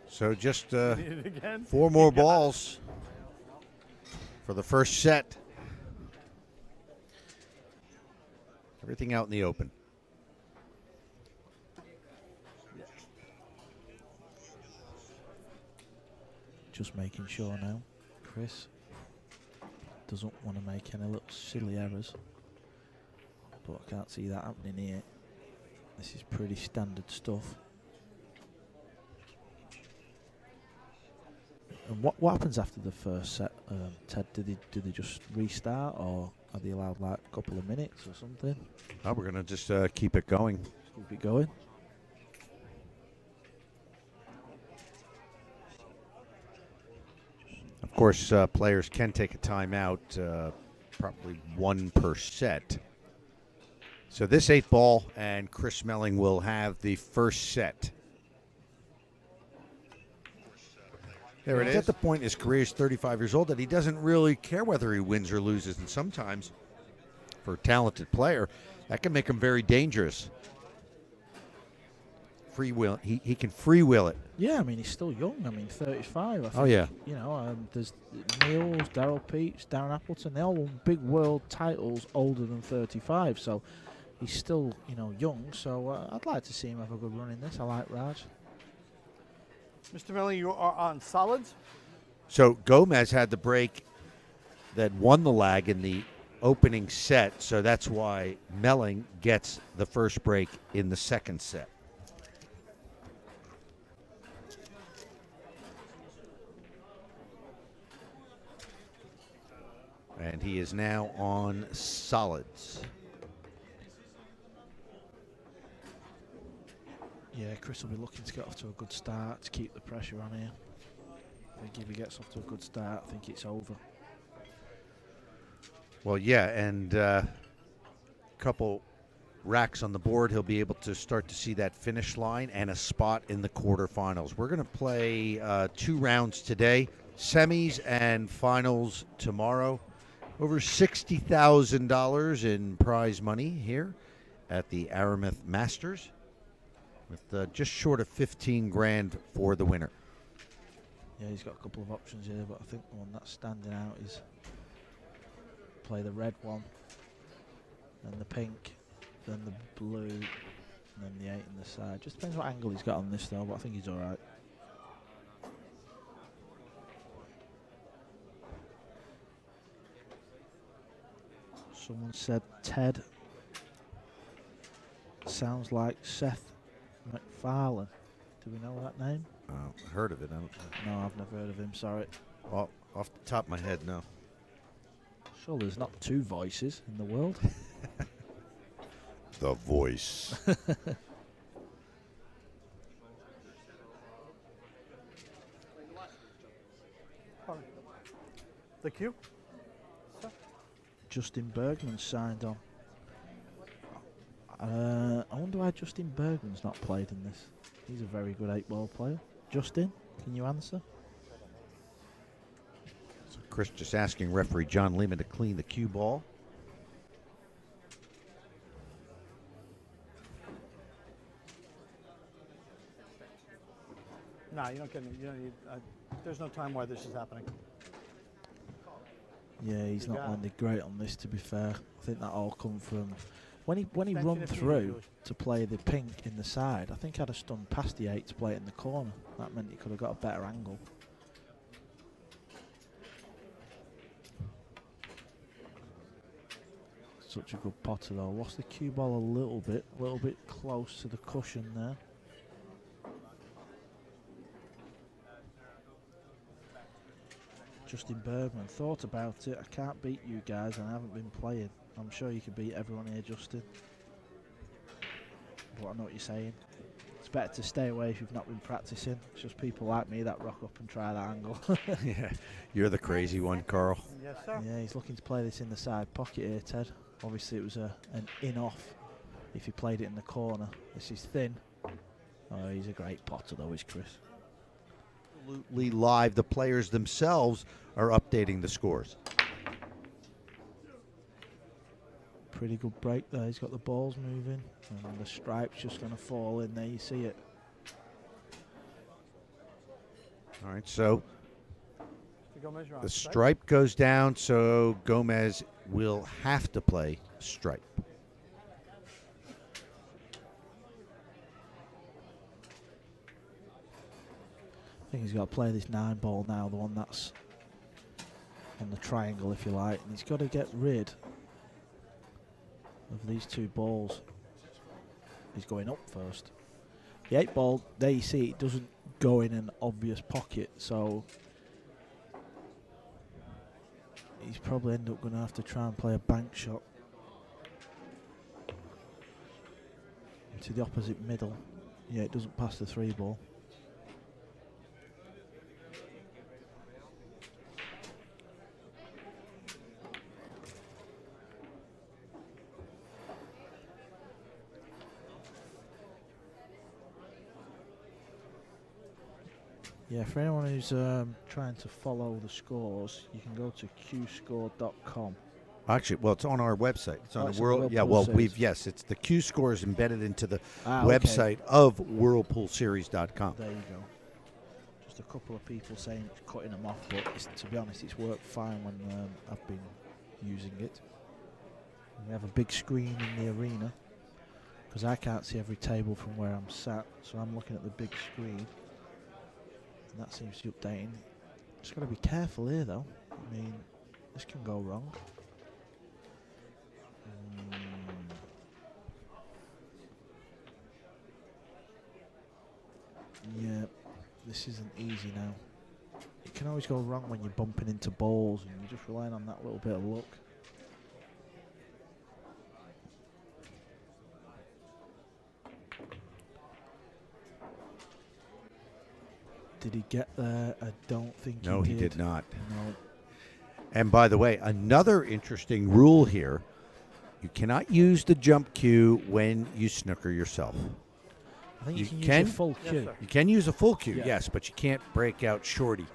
So just Need it again? 4 more balls for the first set. Everything out in the open. Just making sure now, Chris doesn't want to make any little silly errors. But I can't see that happening here. This is pretty standard stuff. And what happens after the first set, Ted? Do they just restart, or are they allowed like a couple of minutes or something? Oh, we're going to just keep it going. Keep it going. Of course, players can take a timeout, probably 1 per set. So this 8 ball, and Chris Melling will have the first set. There it is. At the point his career is 35 years old that he doesn't really care whether he wins or loses, and sometimes, for a talented player, that can make him very dangerous. Free will, he can free will it. Yeah, I mean he's still young. I mean 35. I think, Oh yeah. You know, there's Niels, Darryl Peets, Darren Appleton. They all won big world titles older than 35. So he's still, you know, young. So I'd like to see him have a good run in this. I like Raj. Mr. Melling, you are on solids. So Gomez had the break that won the lag in the opening set, so that's why Melling gets the first break in the second set. And he is now on solids. Yeah, Chris will be looking to get off to a good start to keep the pressure on here. I think if he gets off to a good start, I think it's over. Well, yeah, and a couple racks on the board, he'll be able to start to see that finish line and a spot in the quarterfinals. We're going to play 2 rounds today, semis and finals tomorrow. Over $60,000 in prize money here at the Aramith Masters, with just short of 15 grand for the winner. Yeah, he's got a couple of options here, but I think the one that's standing out is play the red one, then the pink, then the blue, and then the 8 on the side. Just depends what angle he's got on this though, but I think he's alright. Someone said Ted sounds like Seth MacFarlane. Do we know that name? Heard of it? I don't, No, I've never heard of him, sorry. well, off the top of my head, no. Sure, there's not two voices in the world. The voice. The cue? Justin Bergman signed on. I wonder why Justin Bergman's not played in this. He's a very good 8-ball player. Justin, can you answer? So Chris just asking referee John Lehman to clean the cue ball. No, you don't get any. You don't need, there's no time why this is happening. Yeah, he's You not got it. landed great on this, to be fair. I think that all come from when he Extension run if you through do it. to play the pink in the side. I think I'd have stunned past the 8 to play it in the corner. That meant he could have got a better angle. Such a good potter though. Lost the cue ball a little bit close to the cushion there. Justin Bergman thought about it. I can't beat you guys and I haven't been playing. I'm sure you can beat everyone here, Justin. But I know what you're saying. It's better to stay away if you've not been practicing. It's just people like me that rock up and try that angle. Yeah, you're the crazy one, Carl. Yes, sir. Yeah, he's looking to play this in the side pocket here, Ted. Obviously it was an in-off if he played it in the corner. This is thin. Oh, he's a great potter though, is Chris. Absolutely live. The players themselves are updating the scores. Pretty good break there. He's got the balls moving and the stripe's just going to fall in there. You see it. All right, so Gomez, you're on the strike. stripe goes down, so Gomez will have to play stripe. I think he's got to play this 9-ball now, the one that's on the triangle, if you like. And he's got to get rid of these 2 balls. He's going up first. The 8-ball, there you see, it doesn't go in an obvious pocket, so he's probably end up going to have to try and play a bank shot to the opposite middle. Yeah, it doesn't pass the 3-ball. Yeah, for anyone who's trying to follow the scores, you can go to qscore.com. Actually, well, it's on our website. It's on it's the on World. Whirlpool Yeah, well, Series. yes, it's the Q scores embedded into the Okay. website of whirlpoolseries.com. There you go. Just a couple of people saying it's cutting them off, but to be honest, it's worked fine when I've been using it. We have a big screen in the arena because I can't see every table from where I'm sat, so I'm looking at the big screen. And that seems to be updating. Just got to be careful here though. I mean, this can go wrong. Yeah, this isn't easy now. It can always go wrong when you're bumping into balls and you're just relying on that little bit of luck. Did he get there? I don't think No, he he did not. No. And by the way, another interesting rule here: you cannot use the jump cue when you snooker yourself. I think You you can can? use a full Yes, cue, sir. You can use a full cue, Yeah. yes, but you can't break out shorty.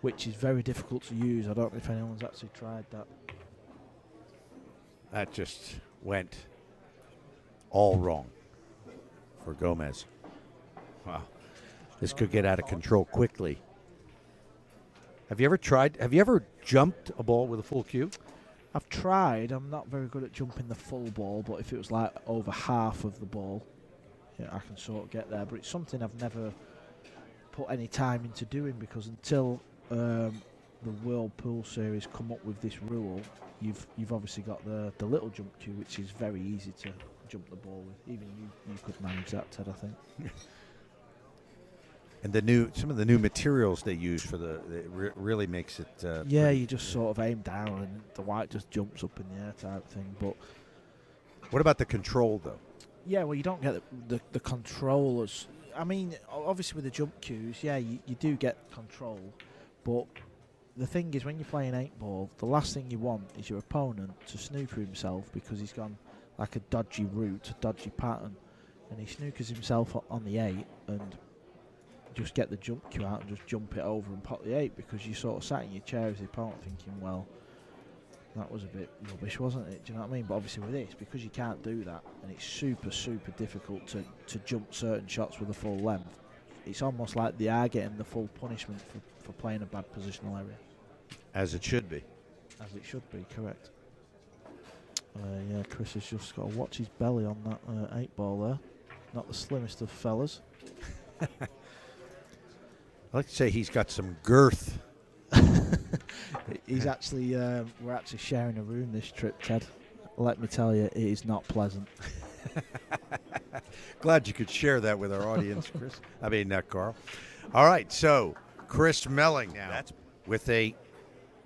which is very difficult to use. I don't know if anyone's actually tried that. That just went all wrong for Gomez. Wow. This could get out of control quickly. Have you ever tried? Have you ever jumped a ball with a full cue? I've tried. I'm not very good at jumping the full ball, but if it was like over half of the ball, yeah, I can sort of get there. But it's something I've never put any time into doing, because until the World Pool Series come up with this rule, you've obviously got the little jump cue, which is very easy to jump the ball with. Even you could manage that, Ted, I think. And some of the new materials they use for really makes it. Yeah, you just sort of aim down and the white just jumps up in the air type thing. But what about the control though? yeah, well, you don't get the controllers. I mean, obviously with the jump cues, yeah, you do get control. But the thing is, when you're playing 8-ball, the last thing you want is your opponent to snooker himself because he's gone like a dodgy route, a dodgy pattern, and he snookers himself on the 8 and just get the jump cue out and just jump it over and pot the 8, because you sort of sat in your chair as the opponent thinking, well, that was a bit rubbish, wasn't it? Do you know what I mean? But obviously with this, because you can't do that, and it's super, super difficult to jump certain shots with a full length, it's almost like they are getting the full punishment for playing a bad positional area. As it should be. As it should be, correct. Yeah, Chris has just got to watch his belly on that 8-ball there. Not the slimmest of fellas. I like to say he's got some girth. He's actually, we're actually sharing a room this trip, Ted. Let me tell you, it is not pleasant. Glad you could share that with our audience, Chris. Carl. All right, so Chris Melling now with a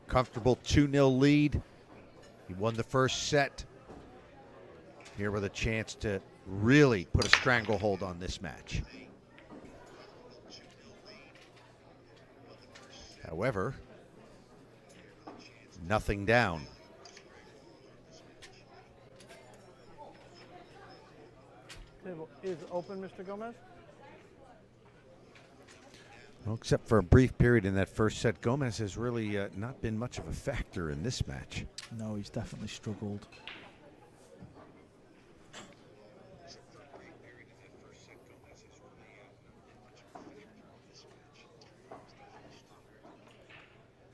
comfortable 2-0 lead. He won the first set. Here with a chance to really put a stranglehold on this match. However, nothing down. Table is open, Mr. Gomez. Well, except for a brief period in that first set, Gomez has really not been much of a factor in this match. No, he's definitely struggled.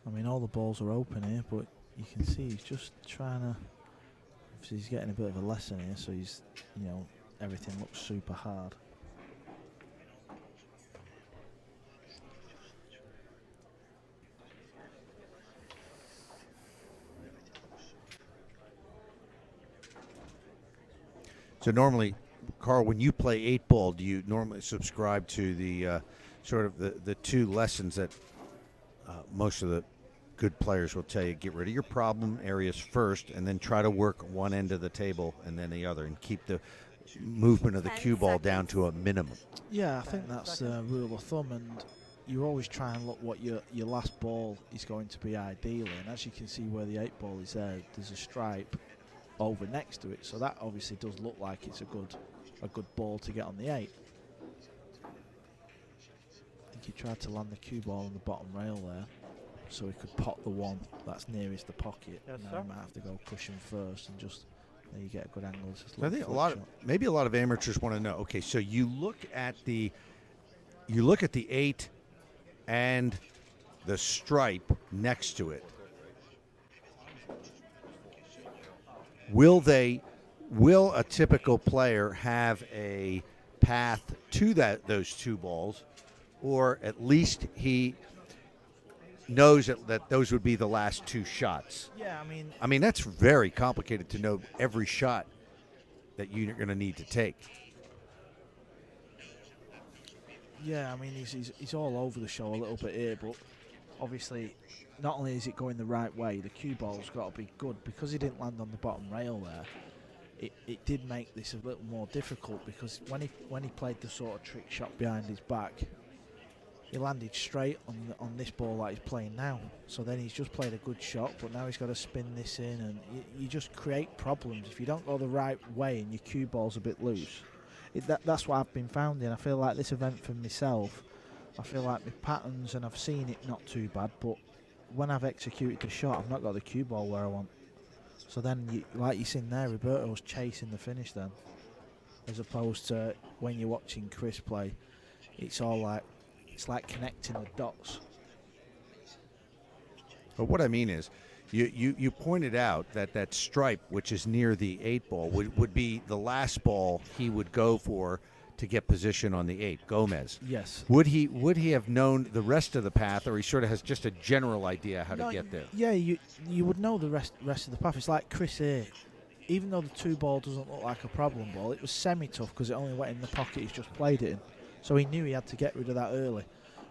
I mean, all the balls are open here, but you can see he's just trying to. Obviously, he's getting a bit of a lesson here, so he's, everything looks super hard. So normally, Carl, when you play 8-ball, do you normally subscribe to the sort of the two lessons that most of the good players will tell you? Get rid of your problem areas first, and then try to work one end of the table and then the other, and keep the movement of the 10 cue ball seconds. down to a minimum. Yeah, I think that's the rule of thumb, and you always try and look what your last ball is going to be ideally. And as you can see where the 8-ball is there's a stripe over next to it, so that obviously does look like it's a good ball to get on the 8. I think he tried to land the cue ball on the bottom rail there, so he could pot the one that's nearest the pocket. Yes, now sir. he might have to go cushion first, and just there you get a good angle. It's just So I think maybe a lot of amateurs want to know. Okay, so you look at the 8 and the stripe next to it. Will a typical player have a path to those two balls, or at least he knows that those would be the last two shots? Yeah, I mean, that's very complicated to know every shot that you're going to need to take. Yeah, I mean, he's all over the show a little bit here, but obviously, not only is it going the right way, the cue ball's got to be good. Because he didn't land on the bottom rail there, it did make this a little more difficult, because when he played the sort of trick shot behind his back, he landed straight on this ball that he's playing now. So then he's just played a good shot, but now he's got to spin this in, and you just create problems if you don't go the right way and your cue ball's a bit loose. That's what I've been finding. I feel like this event for myself, I feel like my patterns, and I've seen it not too bad, but when I've executed the shot, I've not got the cue ball where I want. So then, like you've seen there, Roberto's chasing the finish then, as opposed to when you're watching Chris play, it's like connecting the dots. But what I mean is, you pointed out that that stripe, which is near the 8 ball, would be the last ball he would go for to get position on the 8, Gomez. Yes. Would he have known the rest of the path, or he sort of has just a general idea how to get there? Yeah, you would know the rest of the path. It's like Chris here. Even though the 2 ball doesn't look like a problem ball, it was semi-tough because it only went in the pocket he's just played it in. So he knew he had to get rid of that early.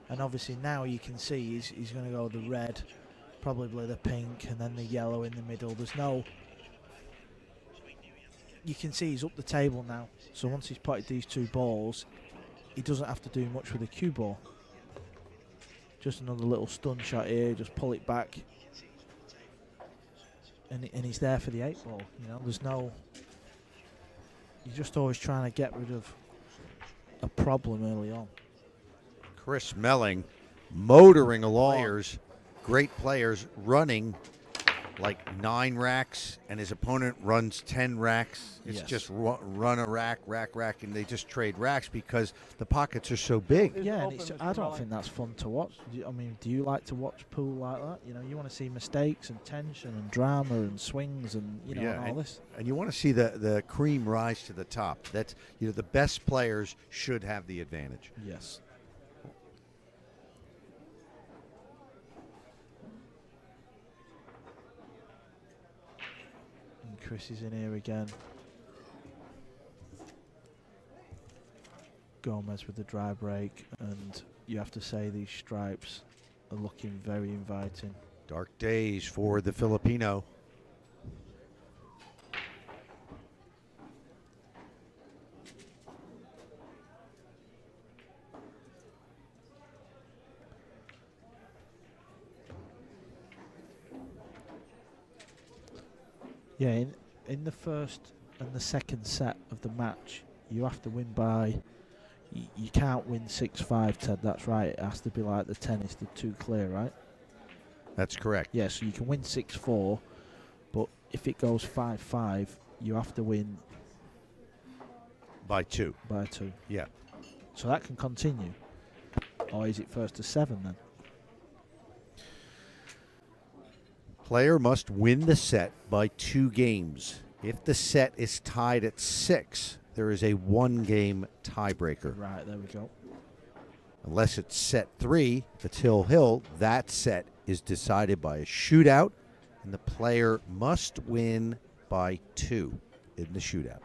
And obviously now you can see he's going to go the red, probably the pink, and then the yellow in the middle. There's no... You can see he's up the table now. So once he's potted these 2 balls, he doesn't have to do much with the cue ball. Just another little stun shot here, just pull it back. And he's there for the 8 ball. You know, there's no... You're just always trying to get rid of a problem early on. Chris Melling motoring along. Great players running like 9 racks, and his opponent runs 10 racks. It's just run a rack, and they just trade racks because the pockets are so big. Yeah, and I don't think that's fun to watch. I mean, do you like to watch pool like that? You know, you want to see mistakes and tension and drama and swings and, you know, and all this. And you want to see the cream rise to the top. That's, you know, the best players should have the advantage. Yes. Chris is in here again. Gomez with the dry break, and you have to say these stripes are looking very inviting. Dark days for the Filipino. Yeah, in the first and the second set of the match, you have to win by... You can't win 6-5, Ted, that's right. It has to be like the tennis, the 2 clear, right? That's correct. Yeah, so you can win 6-4, but if it goes 5-5, you have to win... By 2. By 2. Yeah. So that can continue. Or is it first to 7 then? Player must win the set by 2 games. If the set is tied at 6, there is a 1-game tiebreaker. Right, there we go. Unless it's set 3, if it's hill, that set is decided by a shootout, and the player must win by 2 in the shootout.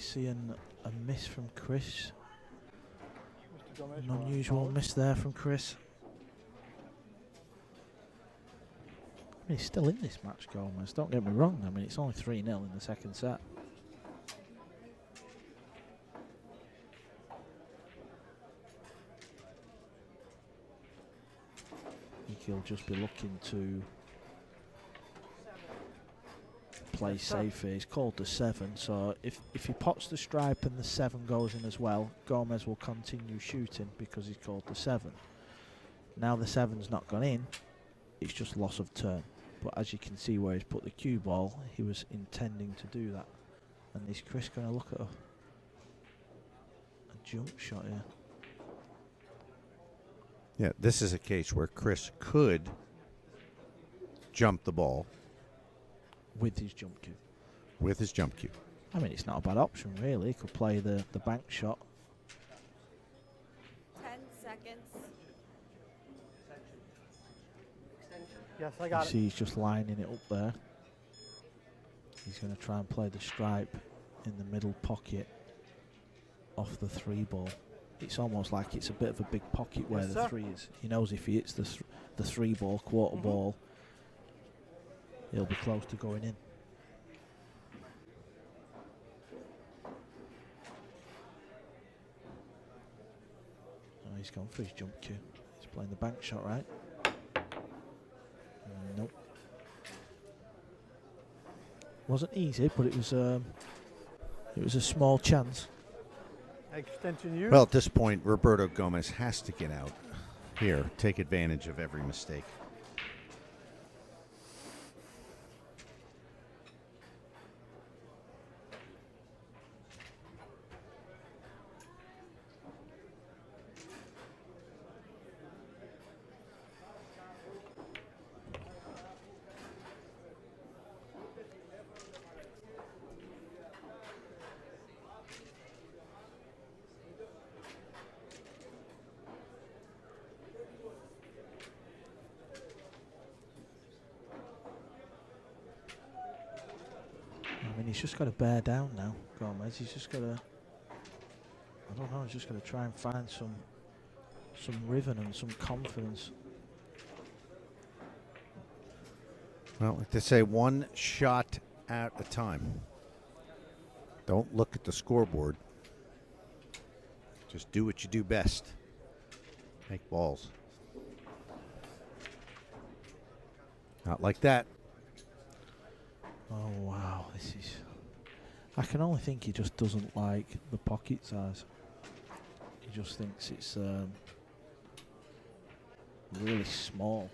Seeing a miss from Chris. An unusual miss there from Chris. I mean, he's still in this match, Gomez. Don't get me wrong. I mean, it's only 3-0 in the second set. I think he'll just be looking to play safe here. He's called the 7, so if he pots the stripe and the 7 goes in as well, Gomez will continue shooting because he's called the 7. Now the 7's not gone in, it's just loss of turn. But as you can see where he's put the cue ball, he was intending to do that. And is Chris going to look at a jump shot here? Yeah, this is a case where Chris could jump the ball. With his jump cue. With his jump cue. I mean, it's not a bad option, really. He could play the bank shot. 10 seconds. Yes, I got You see he's just lining it up there. He's going to try and play the stripe in the middle pocket off the 3 ball. It's almost like it's a bit of a big pocket where the 3 is. He knows if he hits the 3 ball, quarter ball, he'll be close to going in. Oh, he's gone for his jump cue. He's playing the bank shot, right? Nope. Wasn't easy, but it was a small chance. Extension used. Well, at this point, Roberto Gomes has to get out here, take advantage of every mistake. he's just got to bear down now, Gomez. He's just got to, I don't know, he's just got to try and find some rhythm and some confidence. Well, like they say, one shot at a time. Don't look at the scoreboard. Just do what you do best. Make balls. Not like that. Oh wow, this is. I can only think he just doesn't like the pocket size. He just thinks it's really small.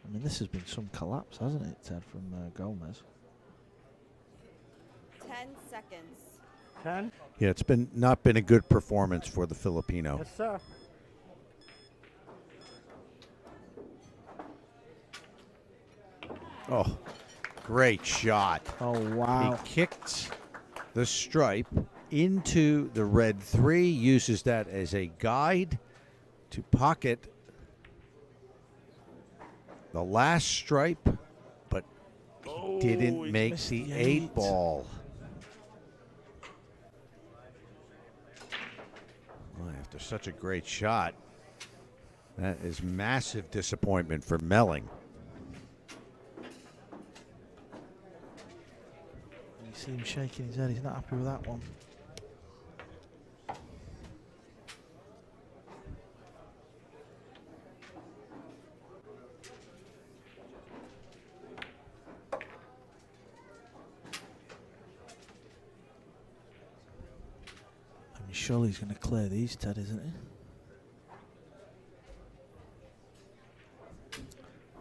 I mean, this has been some collapse, hasn't it, Ted, from Gomez? 10 seconds. 10? Yeah, it's not been a good performance for the Filipino. Yes, sir. Oh, great shot. Oh wow! He kicked the stripe into the red 3, uses that as a guide to pocket the last stripe, but he didn't he's make missed the the 8 ball. Well, after such a great shot, that is massive disappointment for Melling. You see him shaking his head. He's not happy with that one. I mean, surely he's going to clear these, Ted, isn't he?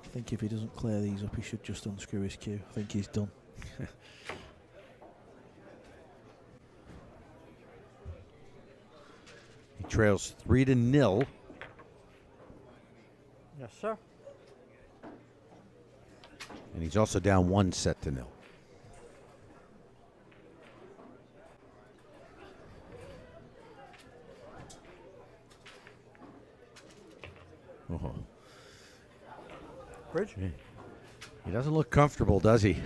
I think if he doesn't clear these up, he should just unscrew his cue. I think he's done. He trails 3-0. Yes, sir. And he's also down 1-0. Oh. Bridge? He doesn't look comfortable, does he?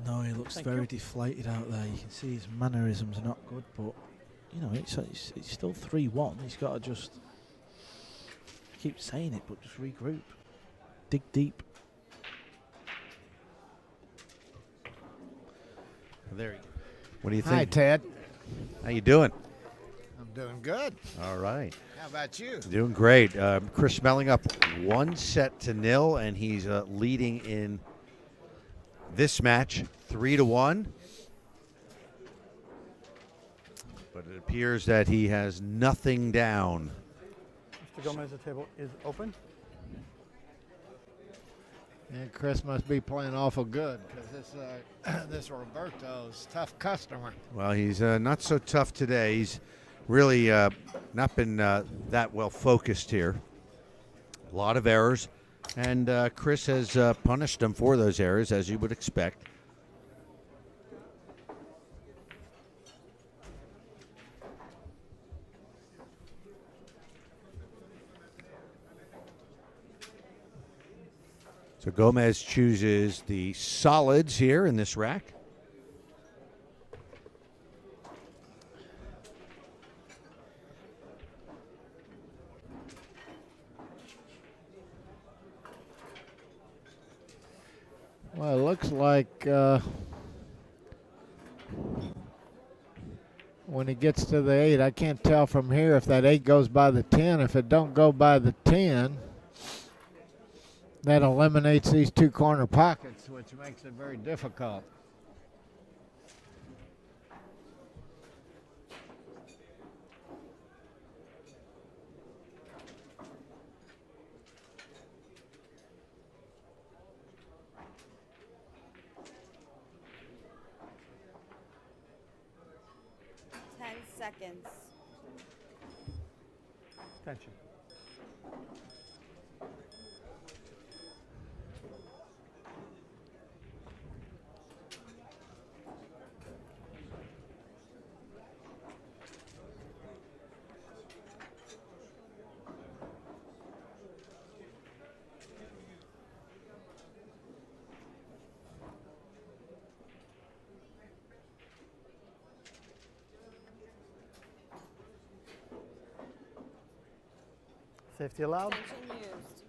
No, he looks Thank very you. deflated out there. You can see his mannerisms are not good, but you know, it's still 3-1. He's got to just keep saying it, but just regroup, dig deep. There he. What do you Hi, think? Ted. How you doing? I'm doing good. All right. How about you? Doing great. Chris Melling up 1-0, and he's leading in this match 3-1. But it appears that he has nothing down. Mr. Gomez, the table is open. And Chris must be playing awful good because this Roberto's tough customer. Well, he's not so tough today. He's really not been that well focused here. A lot of errors, and Chris has punished him for those errors, as you would expect. So Gomez chooses the solids here in this rack. Well, it looks like when he gets to the 8, I can't tell from here if that 8 goes by the 10. If it don't go by the 10, that eliminates these 2 corner pockets, which makes it very difficult. Seconds. Attention. Safety allowed. Extension used.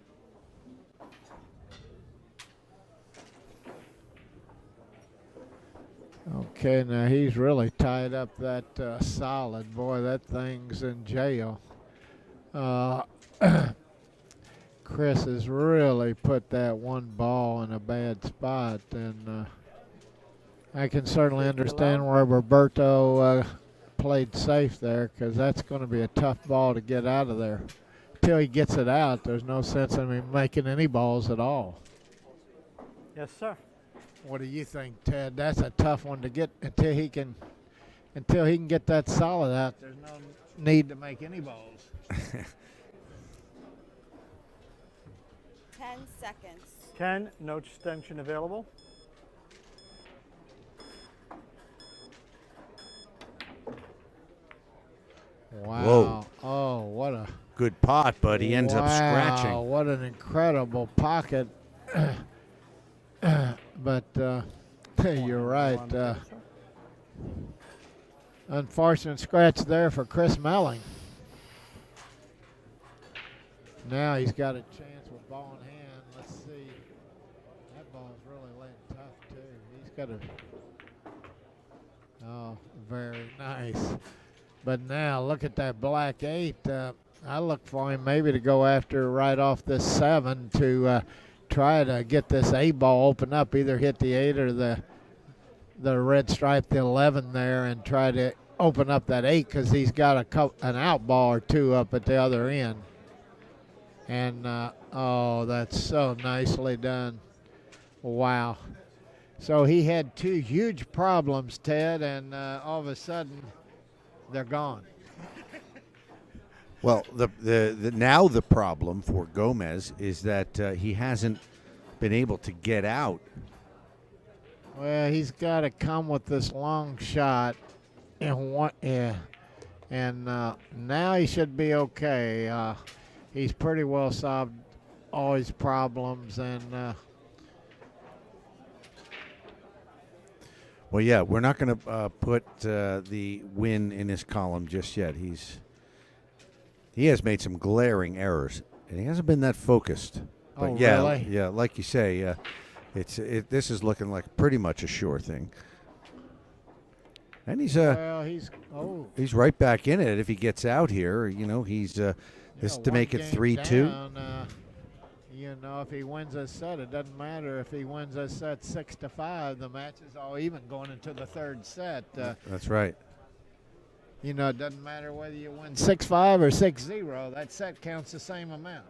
Okay, now he's really tied up that solid. Boy, that thing's in jail. Chris has really put that one ball in a bad spot, and I can certainly Safety understand allowed. where Roberto played safe there, because that's going to be a tough ball to get out of there. Until he gets it out, there's no sense in him making any balls at all. Yes, sir. What do you think, Ted? That's a tough one to get until he can get that solid out. There's no need to make any balls. 10 seconds. 10, no extension available. Wow. Whoa. Oh, what a Good pot, but he ends up wow, scratching. what an incredible pocket. But you're right. Unfortunate scratch there for Chris Melling. Now he's got a chance with ball in hand. Let's see. That ball's really laying tough, too. He's got a. Oh, very nice. But now look at that black 8. I look for him maybe to go after right off this 7 to try to get this A ball open up, either hit the 8 or the red stripe, the 11 there, and try to open up that 8, because he's got an out ball or two up at the other end. And oh, that's so nicely done. Wow. So he had 2 huge problems, Ted, and all of a sudden they're gone. Well, now the problem for Gomez is that he hasn't been able to get out. Well, he's got to come with this long shot, and now he should be okay. He's pretty well solved all his problems, and Well, yeah, we're not going to put the win in his column just yet. He has made some glaring errors, and he hasn't been that focused. But Oh, yeah, really? yeah, like you say, this is looking like pretty much a sure thing. And well, he's right back in it if he gets out here. You know, he's this to make it 3-2. You know, if he wins this set, it doesn't matter if he wins this set 6-5. The match is all even going into the third set. That's right. You know, it doesn't matter whether you win 6-5 or 6-0. That set counts the same amount.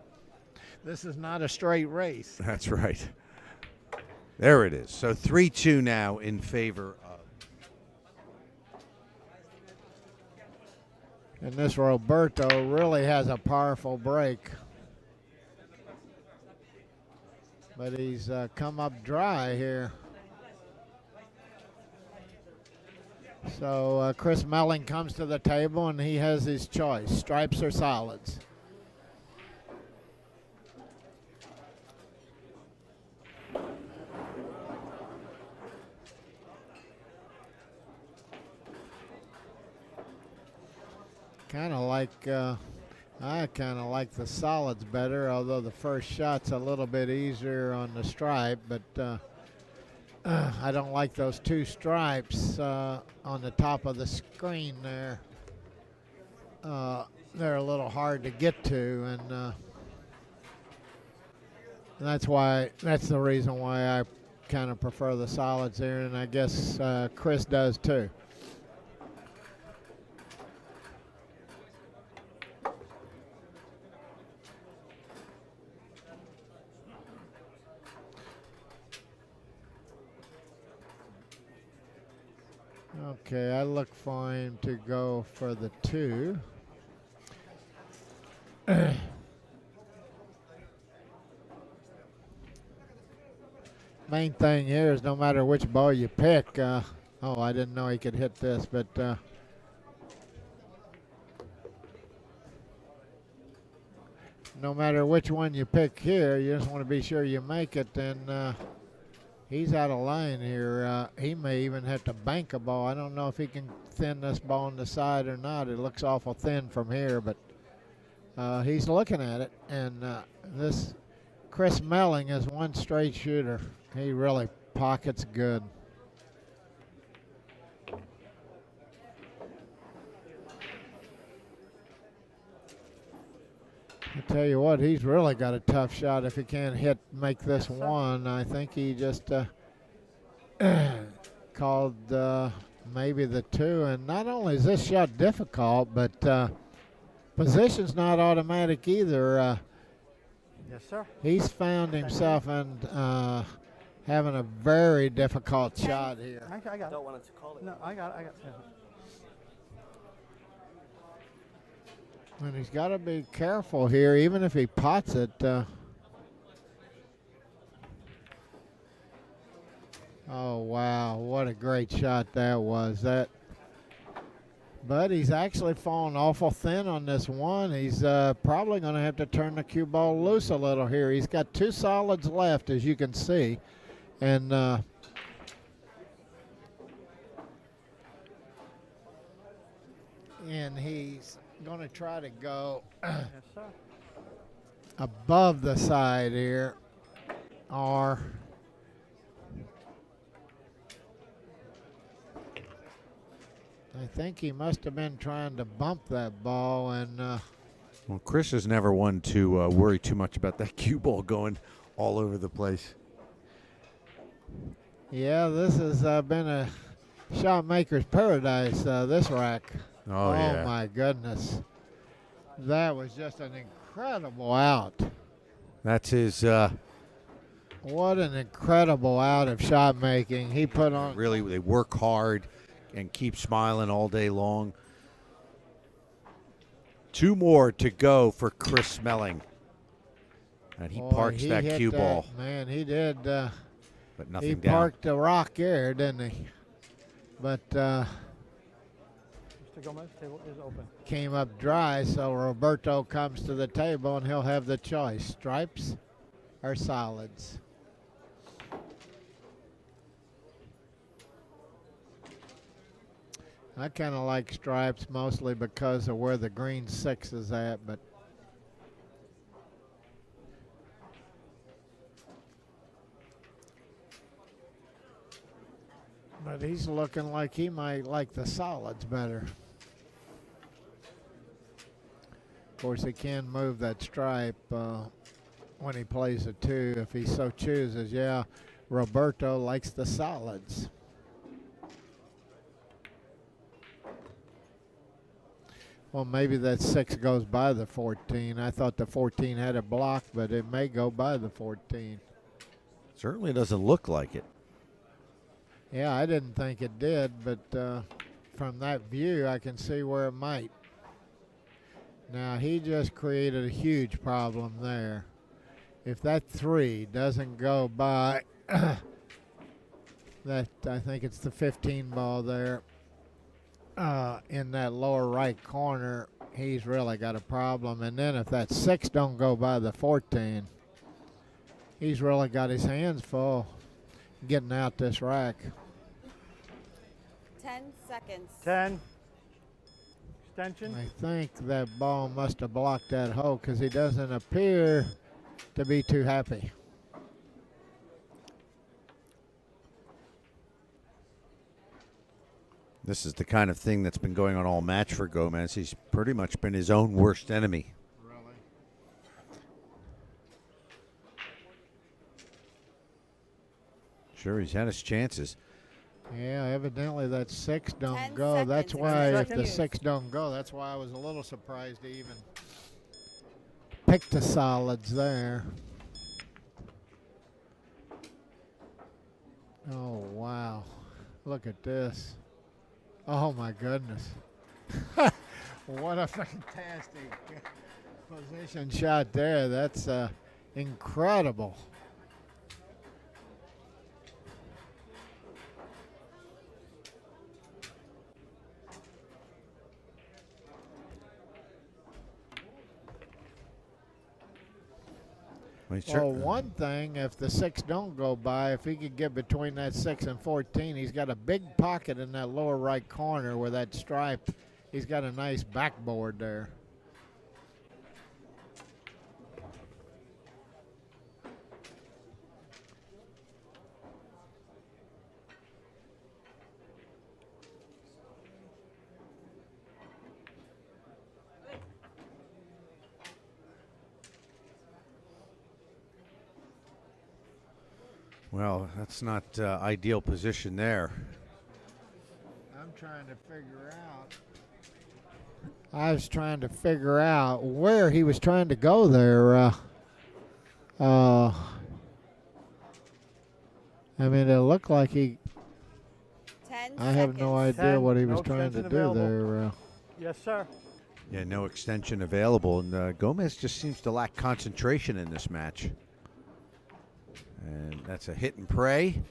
This is not a straight race. That's right. There it is. So 3-2 now in favor of. And this Roberto really has a powerful break. But he's come up dry here. So Chris Melling comes to the table, and he has his choice, stripes or solids. I kind of like the solids better, although the first shot's a little bit easier on the stripe, but I don't like those 2 stripes on the top of the screen there. They're a little hard to get to, and that's the reason why I kind of prefer the solids there, and I guess Chris does too. Okay, I look for him to go for the 2. Main thing here is no matter which ball you pick. Oh, I didn't know he could hit this, but no matter which one you pick here, you just want to be sure you make it. And he's out of line here. He may even have to bank a ball. I don't know if he can thin this ball on the side or not. It looks awful thin from here, but He's looking at it, and this Chris Melling is one straight shooter. He really pockets good. I tell you what, he's really got a tough shot if he can't make this one. I think he just called maybe the 2. And not only is this shot difficult, but position's not automatic either. Yes, sir. He's found himself in having a very difficult shot here. I got it. Don't want it to call it. No, I got it. And he's got to be careful here, even if he pots it. Oh, wow. What a great shot that was. But he's actually fallen awful thin on this one. He's probably going to have to turn the cue ball loose a little here. He's got 2 solids left, as you can see. And he's going to try to go Yes, sir. above the side here, or I think he must have been trying to bump that ball, and Well, Chris is never one to worry too much about that cue ball going all over the place. yeah, this has been a shot maker's paradise, this rack. Oh, yeah. My goodness. That was just an incredible out. That's his. What an incredible out of shot making. He put on. Really, they work hard and keep smiling all day long. 2 more to go for Chris Smelling. And he parks that hit cue ball, Man, he did. but nothing He down. parked the rock there, didn't he? But Mr. Gomez, table is open. came up dry, so Roberto comes to the table and he'll have the choice: stripes or solids. I kind of like stripes mostly because of where the green 6 is at, but he's looking like he might like the solids better. Of course, he can move that stripe when he plays a 2 if he so chooses. Yeah, Roberto likes the solids. Well, maybe that 6 goes by the 14. I thought the 14 had a block, but it may go by the 14. Certainly doesn't look like it. Yeah, I didn't think it did, but from that view, I can see where it might. Now, he just created a huge problem there. If that 3 doesn't go by, that I think it's the 15 ball there, in that lower right corner, he's really got a problem. And then if that 6 don't go by the 14, he's really got his hands full getting out this rack. 10 seconds. 10. Extension. I think that ball must have blocked that hole because he doesn't appear to be too happy. This is the kind of thing that's been going on all match for Gomez. He's pretty much been his own worst enemy. Really? Sure, he's had his chances. Yeah, evidently that 6 don't 10 go. That's seconds. why 10 if the seconds. 6 don't go, that's why I was a little surprised to even pick the solids there. Oh, wow. Look at this. Oh, my goodness. What a fantastic position shot there. That's incredible. Well, one thing, if the 6 don't go by, if he could get between that 6 and 14, he's got a big pocket in that lower right corner where that stripe, he's got a nice backboard there. Well, that's not ideal position there. I'm trying to figure out. I was trying to figure out where he was trying to go there. I mean, it looked like he. 10 I have no seconds. idea 10, what he no was trying to extension do available. there. Yes, sir. Yeah, no extension available, and Gomez just seems to lack concentration in this match. And that's a hit and pray.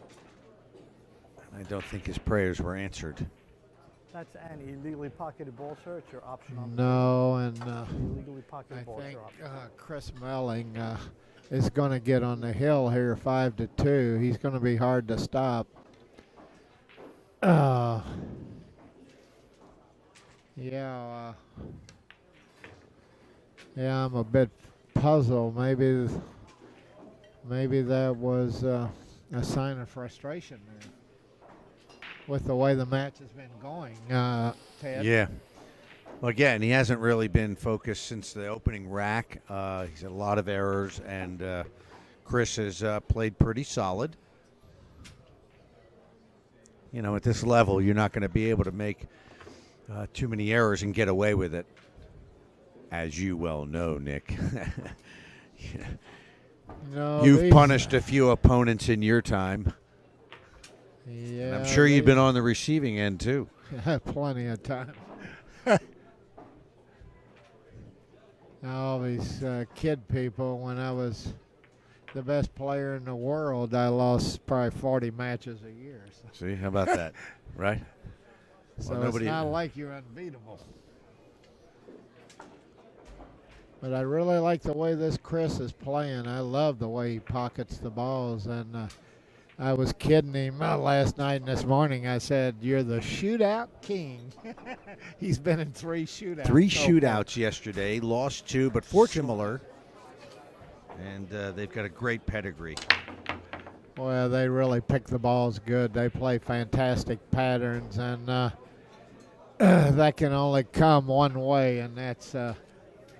I don't think his prayers were answered. That's an illegally pocketed ball, sir. It's your option on No, and the illegally I pocketed ball. think Your option. Chris Melling is going to get on the hill here, 5-2. He's going to be hard to stop. Yeah, I'm a bit puzzled. Maybe that was a sign of frustration there with the way the match has been going. Ted. Yeah. Well, again, he hasn't really been focused since the opening rack. He's had a lot of errors, and Chris has played pretty solid. You know, at this level, you're not going to be able to make too many errors and get away with it, as you well know, Nick. Yeah. No, You've these- punished a few opponents in your time. Yeah, And I'm sure you've been on the receiving end, too. plenty of time. All these kid people, when I was the best player in the world, I lost probably 40 matches a year. See, how about that, right? So Well, it's nobody- not like you're unbeatable. But I really like the way this Chris is playing. I love the way he pockets the balls. And I was kidding him last night and this morning. I said, "You're the shootout king." He's been in 3 shootouts. Three so far. shootouts yesterday, lost 2, but 4 similar. And they've got a great pedigree. Well, they really pick the balls good. They play fantastic patterns, and that can only come one way, and that's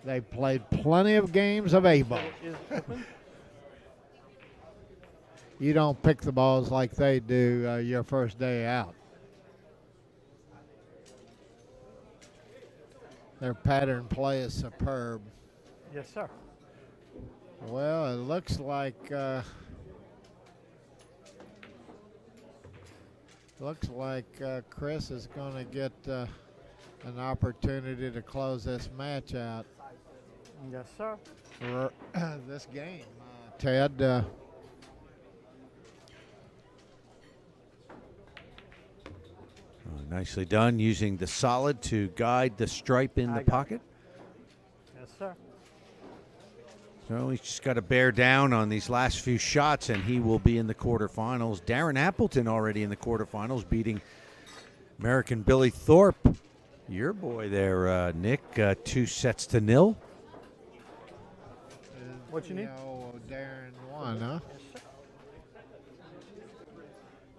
they played plenty of games of A-ball. Is open. You don't pick the balls like they do your first day out. Their pattern play is superb. Yes, sir. Well, it looks like Chris is going to get an opportunity to close this match out. Yes, sir. For this game, Ted. Nicely done, using the solid to guide the stripe in I the got it. pocket. Yes, sir. So he's just got to bear down on these last few shots, and he will be in the quarterfinals. Darren Appleton already in the quarterfinals, beating American Billy Thorpe. Your boy there, Nick, 2-0. What you need? Darren won, huh? Yes, sir.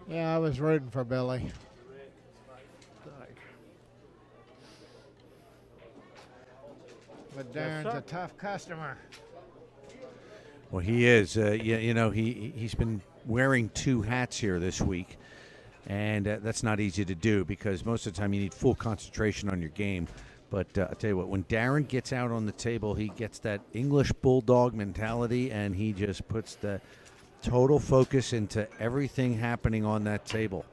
Yeah, I was rooting for Billy. But Yes, Darren's sir. a tough customer. Well, he is. You know, he's been wearing 2 hats here this week, and that's not easy to do because most of the time you need full concentration on your game. But I'll tell you what, when Darren gets out on the table, he gets that English bulldog mentality, and he just puts the total focus into everything happening on that table.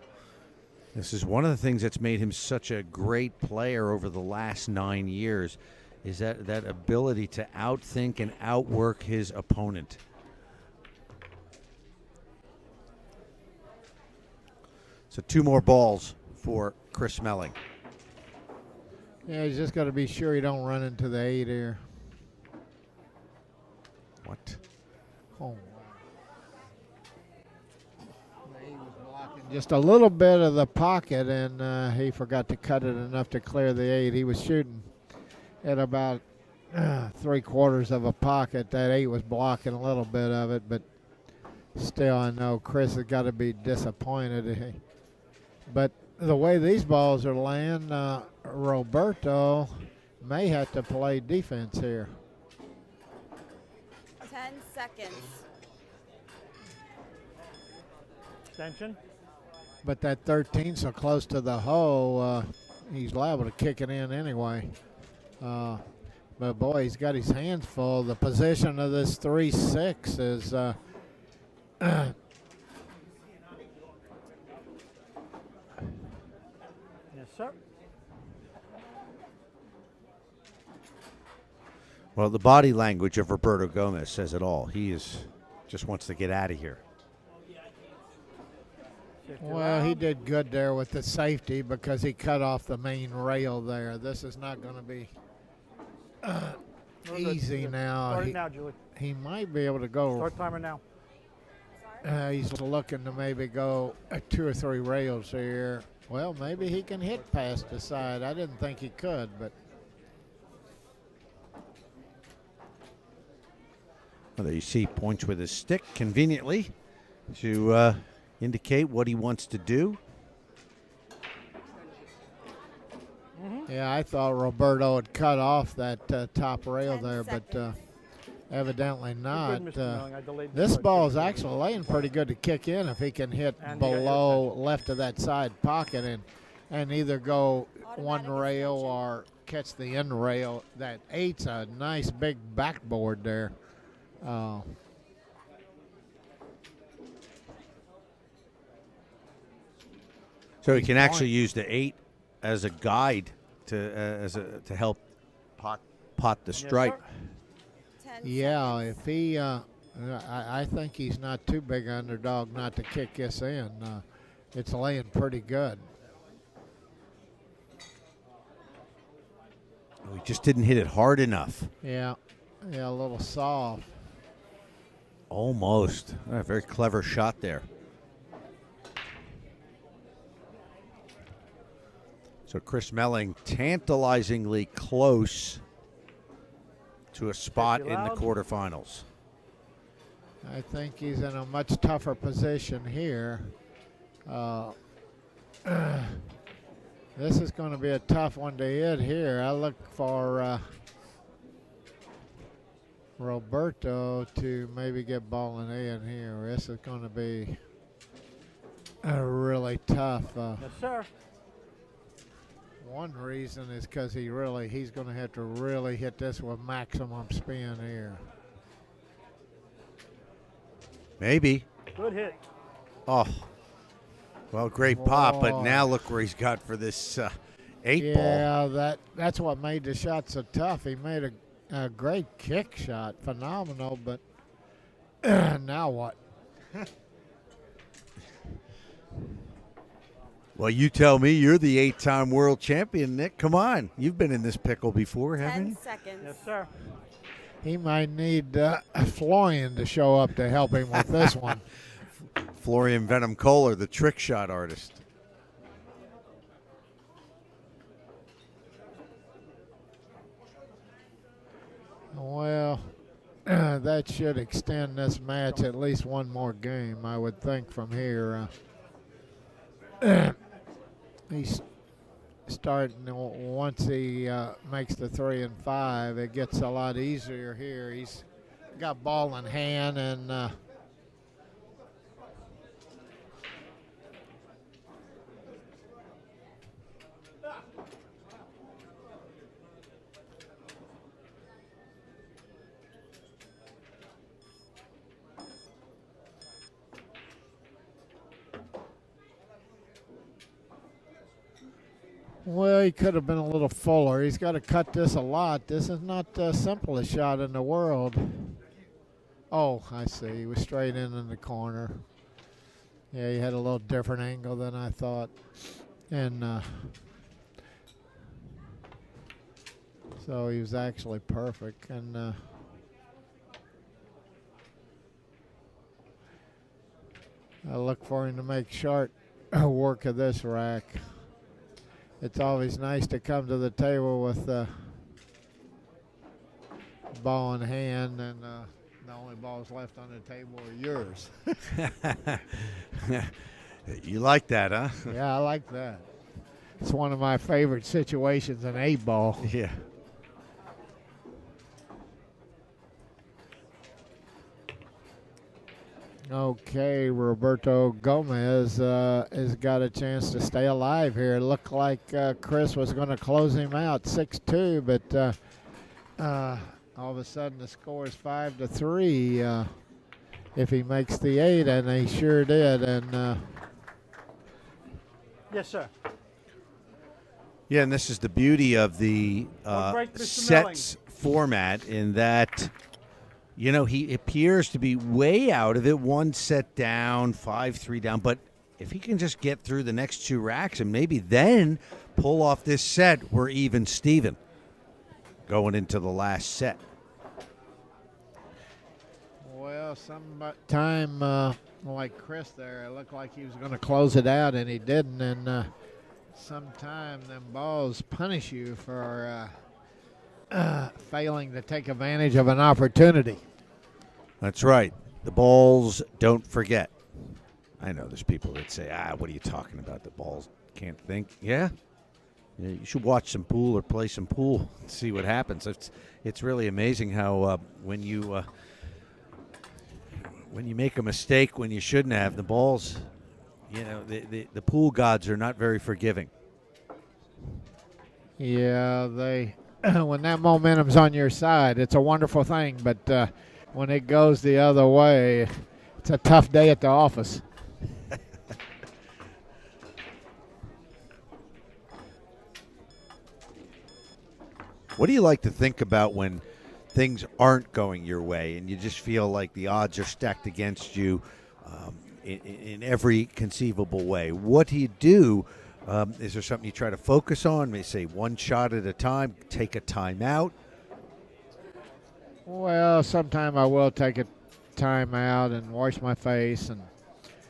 This is one of the things that's made him such a great player over the last 9 years, is that ability to outthink and outwork his opponent. So 2 more balls for Chris Melling. Yeah, he's just got to be sure he don't run into the 8 here. What? Oh, wow. He was blocking just a little bit of the pocket, and he forgot to cut it enough to clear the 8. He was shooting at about 3/4 of a pocket. That 8 was blocking a little bit of it, but still, I know Chris has got to be disappointed. But the way these balls are laying, Roberto may have to play defense here. 10 seconds. Extension. But that 13 so close to the hole, he's liable to kick it in anyway. But boy, he's got his hands full. The position of this 3-6 is Yes, sir. Well, the body language of Roberto Gomes says it all. He just wants to get out of here. well, he did good there with the safety because he cut off the main rail there. This is not going to be easy now. Start it now, Julie. He might be able to go. Start timer now. He's looking to maybe go 2 or 3 rails here. Well, maybe he can hit past the side. I didn't think he could, but Well, there you see, points with his stick conveniently to indicate what he wants to do. yeah, I thought Roberto had cut off that top rail 10 there, but seconds. evidently not. Good, Mr. Melling. I delayed the This start. ball is actually laying pretty good to kick in if he can hit And he got below left of that side pocket and either go one Automatic rail extension. or catch the end rail. That 8's a nice big backboard there. So he can actually use the 8 as a guide to help pot the strike. sir. 10 Yeah, seconds. if he, I think he's not too big underdog not to kick this in. It's laying pretty good. He just didn't hit it hard enough. Yeah, a little soft. Almost. A very clever shot there. So Chris Melling tantalizingly close to a spot in the loud. quarterfinals. I think he's in a much tougher position here. This is going to be a tough one to hit here. I look for Roberto to maybe get ball in A in here. This is going to be really tough. Yes, sir. One reason is because he's going to have to really hit this with maximum spin here. Maybe. Good hit. Oh. Well, great pop, but Whoa. now look where he's got for this 8 ball. Yeah, that's what made the shot so tough. He made a great kick shot, phenomenal, but now what? Well, you tell me, you're the 8-time world champion, Nick. Come on. You've been in this pickle before, haven't 10 you? seconds. Yes, sir. He might need Florian to show up to help him with this one. Florian Venom Kohler, the trick shot artist. Well, that should extend this match at least one more game, I would think, from here. He's starting, once he makes the 3 and 5, it gets a lot easier here. He's got ball in hand and well, he could have been a little fuller. He's got to cut this a lot. This is not the simplest shot in the world. Oh, I see. He was straight in the corner. Yeah, he had a little different angle than I thought. And so he was actually perfect. And I look for him to make short work of this rack. It's always nice to come to the table with the ball in hand, and the only balls left on the table are yours. You like that, huh? Yeah, I like that. It's one of my favorite situations in 8-ball. Yeah. Okay, Roberto Gomez has got a chance to stay alive here. It looked like Chris was going to close him out 6-2, but all of a sudden the score is 5-3 if he makes the 8, and he sure did. And Yes, sir. Yeah, and this is the beauty of the break, Mr. sets format in that, you know, he appears to be way out of it. One set down, 5-3 down. But if he can just get through the next 2 racks and maybe then pull off this set, we're even Steven going into the last set. well, sometime like Chris there, it looked like he was going to close it out, and he didn't. And sometime them balls punish you for failing to take advantage of an opportunity. That's right. The balls don't forget. I know there's people that say, what are you talking about? The balls can't think. Yeah, you should watch some pool or play some pool and see what happens. It's really amazing how when you make a mistake when you shouldn't have, the balls, you know, the pool gods are not very forgiving. Yeah, they when that momentum's on your side, it's a wonderful thing. But when it goes the other way, it's a tough day at the office. What do you like to think about when things aren't going your way and you just feel like the odds are stacked against you in every conceivable way? What do you do? Is there something you try to focus on? Maybe say one shot at a time, take a timeout? Well, sometime I will take a time out and wash my face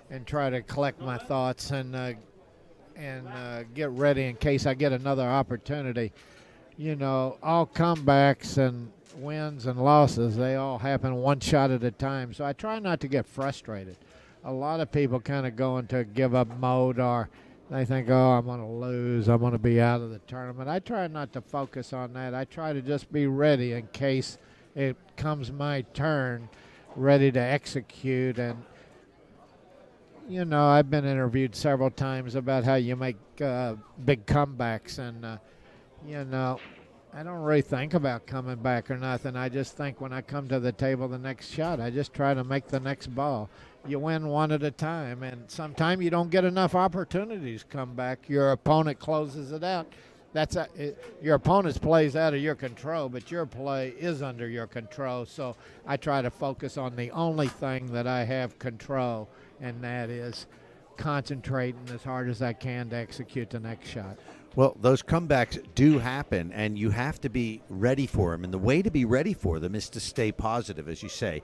and try to collect my thoughts and get ready in case I get another opportunity. You know, all comebacks and wins and losses, they all happen one shot at a time. So I try not to get frustrated. A lot of people kind of go into give up mode, or they think, oh, I'm going to lose, I'm going to be out of the tournament. I try not to focus on that. I try to just be ready in case it comes my turn, ready to execute. And, you know, I've been interviewed several times about how you make big comebacks, and you know, I don't really think about coming back or nothing. I just think when I come to the table the next shot, I just try to make the next ball. You win one at a time, and sometimes you don't get enough opportunities to come back. Your opponent closes it out. Your opponent's play is out of your control, but your play is under your control. So I try to focus on the only thing that I have control, and that is concentrating as hard as I can to execute the next shot. Well, those comebacks do happen, and you have to be ready for them. And the way to be ready for them is to stay positive, as you say.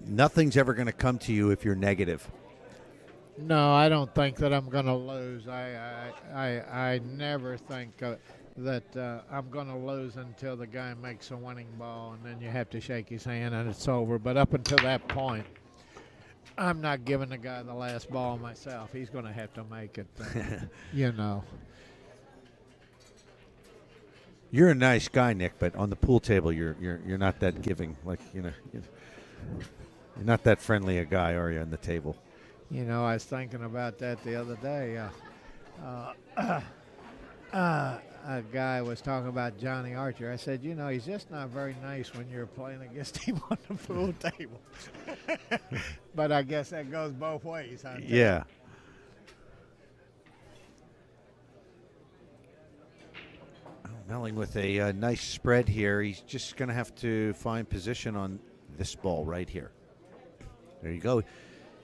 Nothing's ever going to come to you if you're negative. No, I don't think that I'm going to lose. I never think that I'm going to lose until the guy makes a winning ball, and then you have to shake his hand and it's over. But up until that point, I'm not giving the guy the last ball myself. He's going to have to make it, you know. You're a nice guy, Nick, but on the pool table, you're not that giving. Like, you know, you're not that friendly a guy, are you, on the table? You know, I was thinking about that the other day. A guy was talking about Johnny Archer. I said, you know, he's just not very nice when you're playing against him on the pool table. But I guess that goes both ways, huh? Yeah. Melling with a nice spread here. He's just going to have to find position on this ball right here. There you go.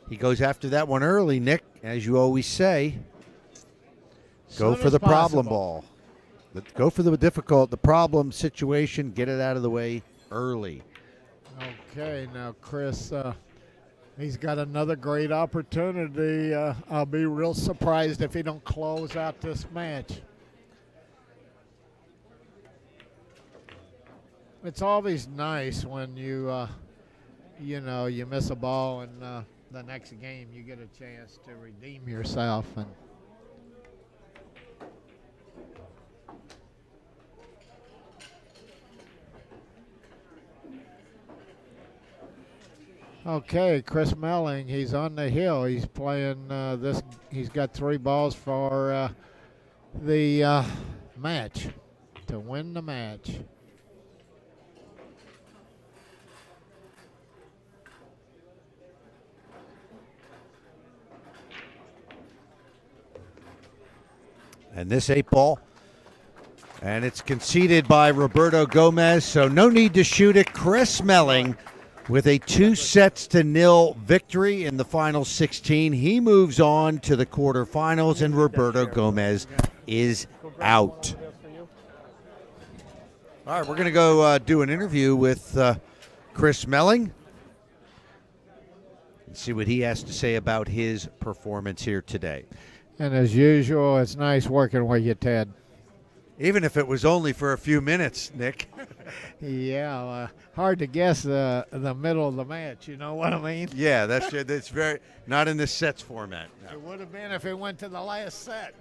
He goes after that one early, Nick, as you always say. Go for the problem ball. Go for the problem situation. Get it out of the way early. Okay, now Chris, he's got another great opportunity. I'll be real surprised if he don't close out this match. It's always nice when you miss a ball and the next game you get a chance to redeem yourself. And Okay, Chris Melling, he's on the hill. He's playing this. He's got 3 balls for the match to win the match. And this 8-ball, and it's conceded by Roberto Gomes, so no need to shoot it. Chris Melling with a 2-0 victory in the final 16. He moves on to the quarterfinals, and Roberto Gomes is out. All right, we're going to go do an interview with Chris Melling and see what he has to say about his performance here today. And as usual, it's nice working with you, Ted. Even if it was only for a few minutes, Nick. Yeah, hard to guess the middle of the match. You know what I mean? Yeah, that's very not in the sets format. No. It would have been if it went to the last set.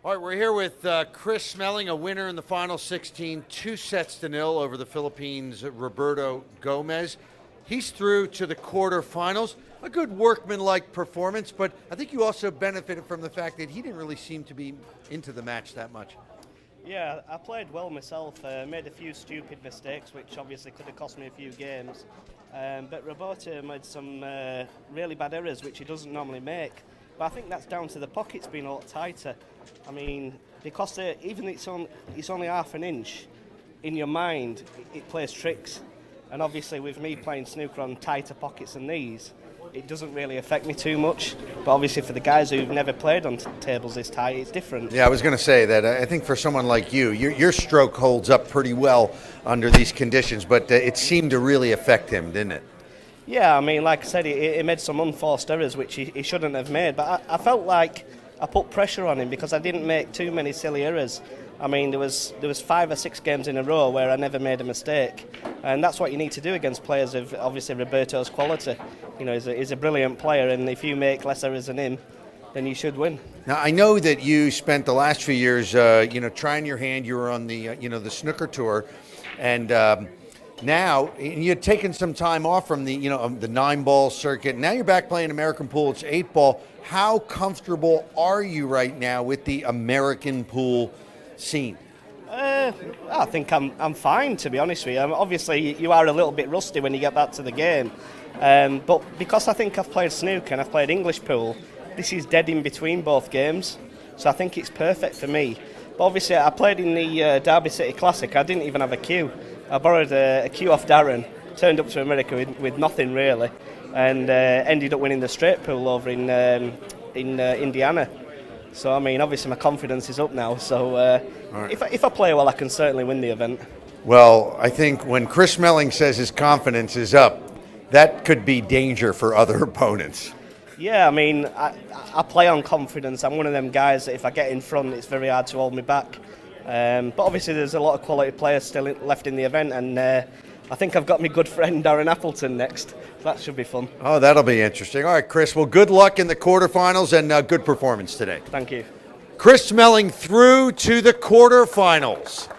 All right, we're here with Chris Melling, a winner in the final 16, 2-0 over the Philippines' Roberto Gomes. He's through to the quarterfinals. A good workmanlike performance, but I think you also benefited from the fact that he didn't really seem to be into the match that much. Yeah, I played well myself, made a few stupid mistakes, which obviously could have cost me a few games. But Roberto made some really bad errors, which he doesn't normally make. But I think that's down to the pockets being a lot tighter. I mean, because even it's only half an inch, in your mind, it plays tricks. And obviously with me playing snooker on tighter pockets than these, it doesn't really affect me too much. But obviously for the guys who've never played on tables this tight, it's different. Yeah, I was going to say that I think for someone like you, your stroke holds up pretty well under these conditions, but it seemed to really affect him, didn't it? Yeah, I mean, like I said, he made some unforced errors which he shouldn't have made. But I felt like I put pressure on him because I didn't make too many silly errors. I mean, there was 5 or 6 games in a row where I never made a mistake, and that's what you need to do against players of obviously Roberto's quality. You know, he's a brilliant player, and if you make less errors than him, then you should win. Now, I know that you spent the last few years, trying your hand. You were on the, the snooker tour, and now you'd taken some time off from the 9-ball circuit. Now you're back playing American pool. It's 8-ball. How comfortable are you right now with the American pool scene? I think I'm fine, to be honest with you. Obviously, you are a little bit rusty when you get back to the game, but because I think I've played snooker and I've played English pool, this is dead in between both games, so I think it's perfect for me. But obviously, I played in the Derby City Classic. I didn't even have a cue. I borrowed a cue off Darren, turned up to America with nothing really, and ended up winning the straight pool over in Indiana. So I mean, obviously my confidence is up now. So right. if I play well, I can certainly win the event. Well, I think when Chris Melling says his confidence is up, that could be danger for other opponents. Yeah, I mean, I play on confidence. I'm one of them guys that if I get in front, it's very hard to hold me back. But obviously there's a lot of quality players still left in the event, and I think I've got my good friend Darren Appleton next. So that should be fun. Oh, that'll be interesting. All right, Chris, well, good luck in the quarterfinals and good performance today. Thank you. Chris Melling through to the quarterfinals.